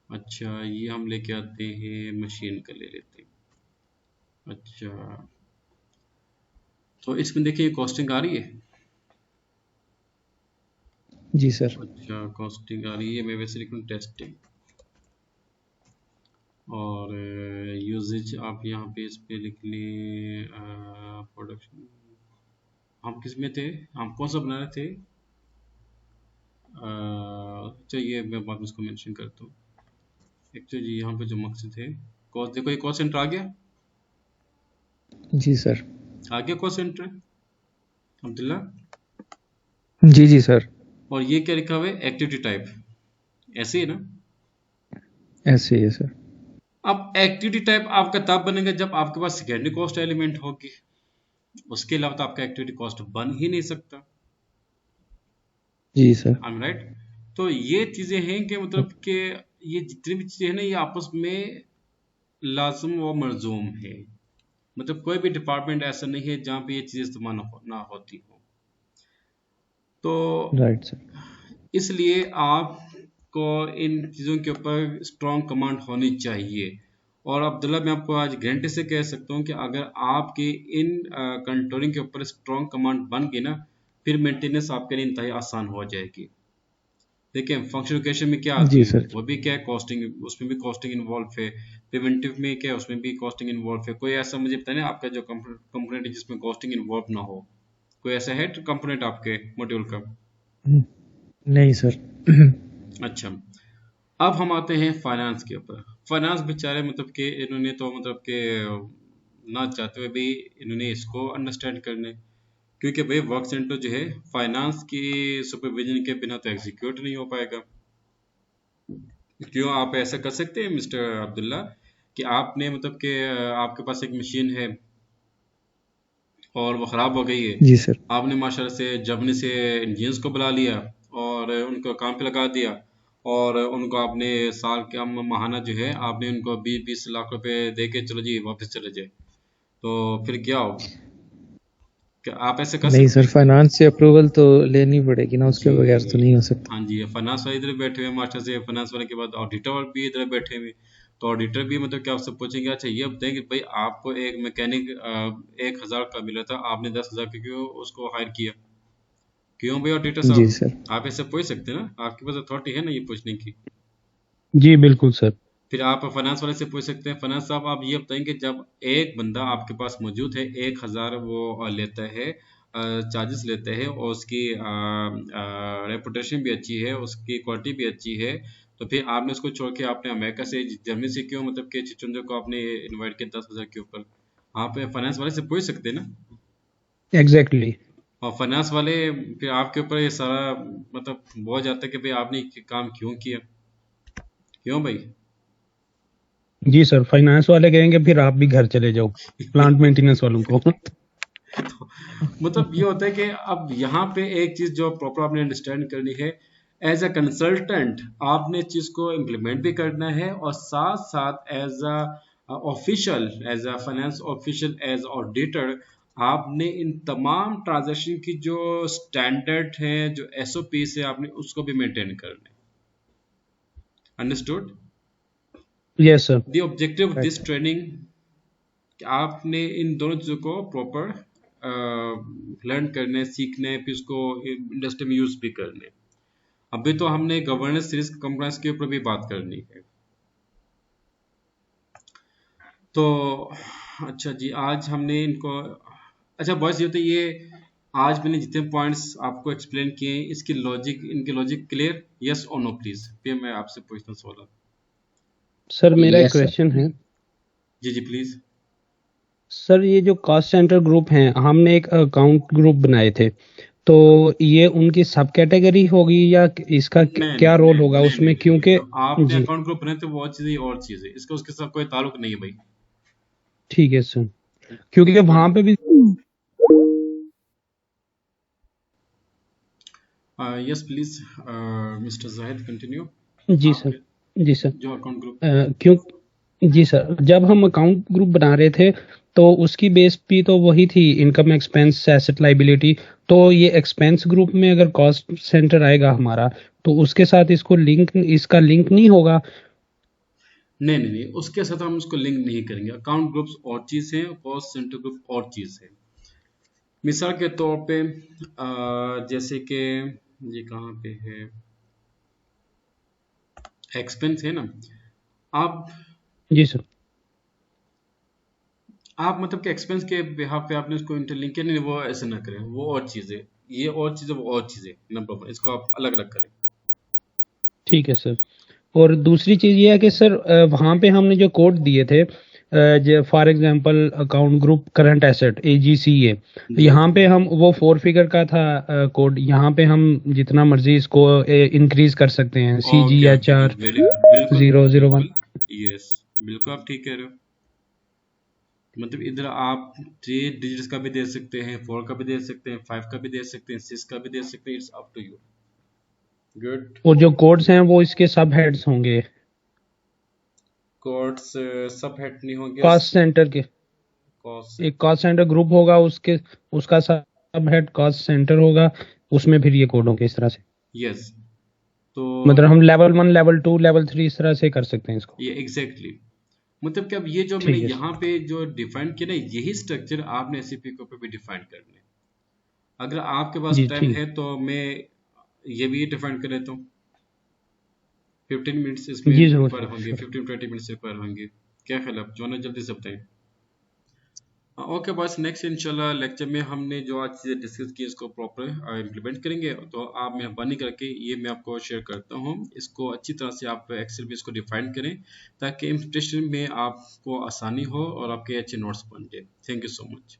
अच्छा, ये हम लेके आते हैं, मशीन का ले लेते हैं। अच्छा, तो इसमें देखिए कॉस्टिंग आ रही है। जी सर। अच्छा, कॉस्टिंग आ रही है। मैं वैसे लिखूँ टेस्टिंग, और यूजेज आप यहाँ पे इस पे लिख लें। प्रोडक्शन हम किस में थे? हम कौन सा बना रहे थे? चलिए मैं बाद में इसको मेंशन करता हूँ। एक्चुअली यहाँ पे जो मकसद है, कॉस्ट देखो, ये कॉस्ट सेंटर आ गया। जी सर। आ गया कॉस्ट सेंटर अब्दुल्ला। जी जी सर। और ये क्या लिखा हुआ है? Activity type. ऐसे ही है ना? ऐसे ही है सर। अब एक्टिविटी टाइप आपका तब बनेगा जब आपके पास सेकेंडरी कॉस्ट एलिमेंट होगी। उसके अलावा तो आपका एक्टिविटी कॉस्ट बन ही नहीं सकता। जी सर। I am right? तो ये चीजें हैं कि मतलब कि ये जितनी भी चीजें हैं ना, ये आपस में लाजम व मलजूम है। मतलब कोई भी डिपार्टमेंट ऐसा नहीं है जहाँ पे ये चीजें इस्तेमाल ना होती हो। तो राइट सर। इसलिए आपको इन चीज़ों के ऊपर स्ट्रॉन्ग कमांड होनी चाहिए। और अब्दुल्ला, मैं आपको आज गारंटी से कह सकता हूँ कि अगर आपके इन कंट्रोलिंग के ऊपर स्ट्रॉन्ग कमांड बन गई ना, फिर मेंटेनेंस आपके लिए इंतहाई आसान हो जाएगी। देखिए, फंक्शनलिजेशन में क्या आती जी है? सर। वो भी क्या है? कॉस्टिंग, उसमें भी कॉस्टिंग इन्वॉल्व है। प्रिवेंटिव में क्या है? उसमें भी कॉस्टिंग इन्वॉल्व है। कोई ऐसा मुझे बताए ना आपका जो कंपोनेंट है जिसमें कॉस्टिंग इन्वॉल्व ना हो? कोई ऐसा है कंपोनेंट आपके मॉड्यूल का? नहीं सर। अच्छा, अब हम आते हैं फाइनेंस के ऊपर। फाइनेंस बेचारे मतलब कि इन्होंने तो मतलब कि ना चाहते हुए भी इन्होंने इसको अंडरस्टैंड करने, क्योंकि भाई वर्क सेंटर जो है फाइनेंस की सुपरविजन के बिना तो एग्जीक्यूट नहीं हो पाएगा। क्यों? आप ऐसा कर सकते हैं मिस्टर अब्दुल्ला कि आपने मतलब कि आपके पास एक मशीन है और वो ख़राब हो गई है। जी सर। आपने माशाल्लाह से जर्मनी से इंजीनियर्स को बुला लिया और उनको काम पे लगा दिया, और उनको आपने साल का महाना जो है आपने उनको 20-20 लाख रुपए दे के चलो जी वापस चले जाए, तो फिर क्या होगा? क्या आप ऐसे कर नहीं सकते सर, हैं? फाइनेंस से अप्रूवल तो लेनी पड़ेगी ना, उसके जी, बगैर तो नहीं हो सकता। हाँ जी, फाइनेंस वाले इधर बैठे हुए हैं मास्टर से, फाइनेंस वाले के बाद ऑडिटर भी इधर बैठे हुए। तो ऑडिटर भी मतलब कि आपसे पूछेंगे, अच्छा ये बताएं कि भाई आपको एक मैकेनिक 1,000 का मिला था, आपने 10,000 के क्यों उसको हायर किया? क्यों भाई ऑडिटर जी साहब? सर। आप ऐसे पूछ सकते हैं ना, आपके पास अथॉरिटी है ना ये पूछने की। जी बिल्कुल सर। फिर आप फाइनेंस वाले से पूछ सकते हैं, फाइनेंस साहब आप ये बताएंगे जब एक बंदा आपके पास मौजूद है, 1,000 वो लेता है, चार्जेस लेते हैं, और उसकी रेपुटेशन भी अच्छी है, उसकी क्वालिटी भी अच्छी है, तो फिर आपने उसको छोड़ के आपने अमेरिका से, जर्मनी से क्यों मतलब कि चिचुंदर को आपने इनवाइट किया 10,000 के ऊपर? आप फाइनेंस वाले से पूछ सकते हैं ना। एग्जैक्टली। और फाइनेंस वाले फिर आपके ऊपर ये सारा मतलब बोझ जाता है कि भाई आपने ये काम क्यों किया, क्यों भाई? जी सर, फाइनेंस वाले कहेंगे फिर आप भी घर चले जाओ, प्लांट मेंटेनेंस वालों को। तो मतलब ये होता है कि अब यहाँ पे एक चीज जो प्रॉपर आपने अंडरस्टैंड करनी है, एज अ कंसल्टेंट आपने चीज को इम्प्लीमेंट भी करना है, और साथ साथ as a official, as a finance official, as auditor, आपने इन तमाम ट्रांजैक्शन की जो स्टैंडर्ड है, जो एसओपी है, आपने उसको भी मेंटेन करना है। Understood? Yes sir. The objective of this Right. Training, आपने इन दोनों चीज़ों को प्रॉपर लर्न करना है, सीखना है, फिर उसको इंडस्ट्री में यूज भी करना है। अभी तो हमने गवर्नेंस रिस्क कंप्लायंस के ऊपर भी बात करनी है। तो अच्छा जी, आज हमने इनको, अच्छा बॉयज, ये तो ये आज मैंने जितने पॉइंट्स आपको एक्सप्लेन किए हैं, इसकी लॉजिक, इनके लॉजिक क्लियर, यस और नो प्लीज? फिर मैं आपसे पूछता हूँ सवाल। सर मेरा एक यस सर। क्वेश्चन है। जी जी प्लीज। सर ये जो कॉस्ट सेंटर ग्रुप हैं, हमने एक अकाउंट ग्रुप बनाए थे, तो ये उनकी सब कैटेगरी होगी या इसका नहीं क्या नहीं रोल नहीं होगा नहीं उसमें? नहीं नहीं, क्योंकि जो आपने जी अकाउंट ग्रुप बनाए तो वो चीज़ है, और चीज़ है, इसका उसके साथ कोई ताल्लुक नहीं है भाई। ठीक है सर, क्योंकि वहां पे भी। Yes please, mister Zahid continue. जी सर। आपके जी सर। जो अकाउंट ग्रुप। क्यों। जी सर, जब हम अकाउंट ग्रुप बना रहे थे तो उसकी बेस भी तो वही थी, इनकम, एक्सपेंस, एसेट, लाइबिलिटी। तो ये एक्सपेंस ग्रुप में अगर कॉस्ट सेंटर आएगा हमारा, तो उसके साथ इसका लिंक नहीं होगा? नहीं नहीं नहीं, उसके साथ हम उसको लिंक नहीं करेंगे। अकाउंट ग्रुप्स और चीज़ है, कॉस्ट सेंटर ग्रुप और चीज़ है। मिसाल के तौर पे जैसे कि ये कहाँ पे है, एक्सपेंस है ना, आप जी सर। मतलब कि एक्सपेंस के बिहाफ पे आपने उसको इंटरलिंक किया, नहीं वो ऐसे ना करें, वो और चीज़ है, ये और चीज़ है, वो और चीज़ है, नंबर वन, इसको आप अलग अलग करें। ठीक है सर। और दूसरी चीज़ ये है कि सर वहाँ पे हमने जो कोड दिए थे, for example account group current asset AGCA, जी यहाँ पे हम वो 4 फिगर का था कोड, यहाँ पे हम जितना मर्जी इसको इंक्रीज कर सकते हैं, okay okay CGHR okay, very good, बिल्कुल 001। बिल्कुल, यस बिल्कुल आप ठीक कह रहे हो। मतलब इधर आप 3 डिजिट्स का भी दे सकते हैं, 4 का भी दे सकते हैं, 5 का भी दे सकते हैं, 6 का भी दे सकते हैं, it's up to you. Good. और जो कोड्स हैं वो इसके सब हेड्स होंगे, कोड्स सब हेड नहीं होंगे, कॉस्ट सेंटर के। कॉस्ट एक कॉस्ट सेंटर ग्रुप होगा, उसका सब हेड कॉस्ट सेंटर होगा, उसमें फिर ये कोड होंगे इस तरह से। यस। तो मतलब हम लेवल 1, लेवल 2, लेवल 3 इस तरह से कर सकते हैं इसको। ये एग्जैक्टली मतलब कि अब ये जो मैंने ठीक है यहाँ पे जो डिफाइन किया ना, यही स्ट्रक्चर आपने एसएपी के ऊपर भी डिफाइन करना है। अगर आपके पास जी। टाइम ठीक। है तो मैं ये भी डिफाइन कर लेता हूँ। 15 मिनट्स इसमें जी जरूर रिक्वायर होंगे, सर। 15-20 मिनट्स रिक्वायर होंगे। क्या ख्याल है, आप जो ना जल्दी से बताएं। ओके बस, नेक्स्ट इंशाल्लाह लेक्चर में हमने जो आज चीज़ें डिस्कस की इसको प्रॉपर इम्प्लीमेंट करेंगे। तो आप मेहरबानी करके ये मैं आपको शेयर करता हूँ, इसको अच्छी तरह से आप एक्सेल में इसको डिफाइन करें, ताकि इम्प्लीमेंटेशन में आपको आसानी हो और आपके अच्छे नोट्स बन जाए। Thank you so much.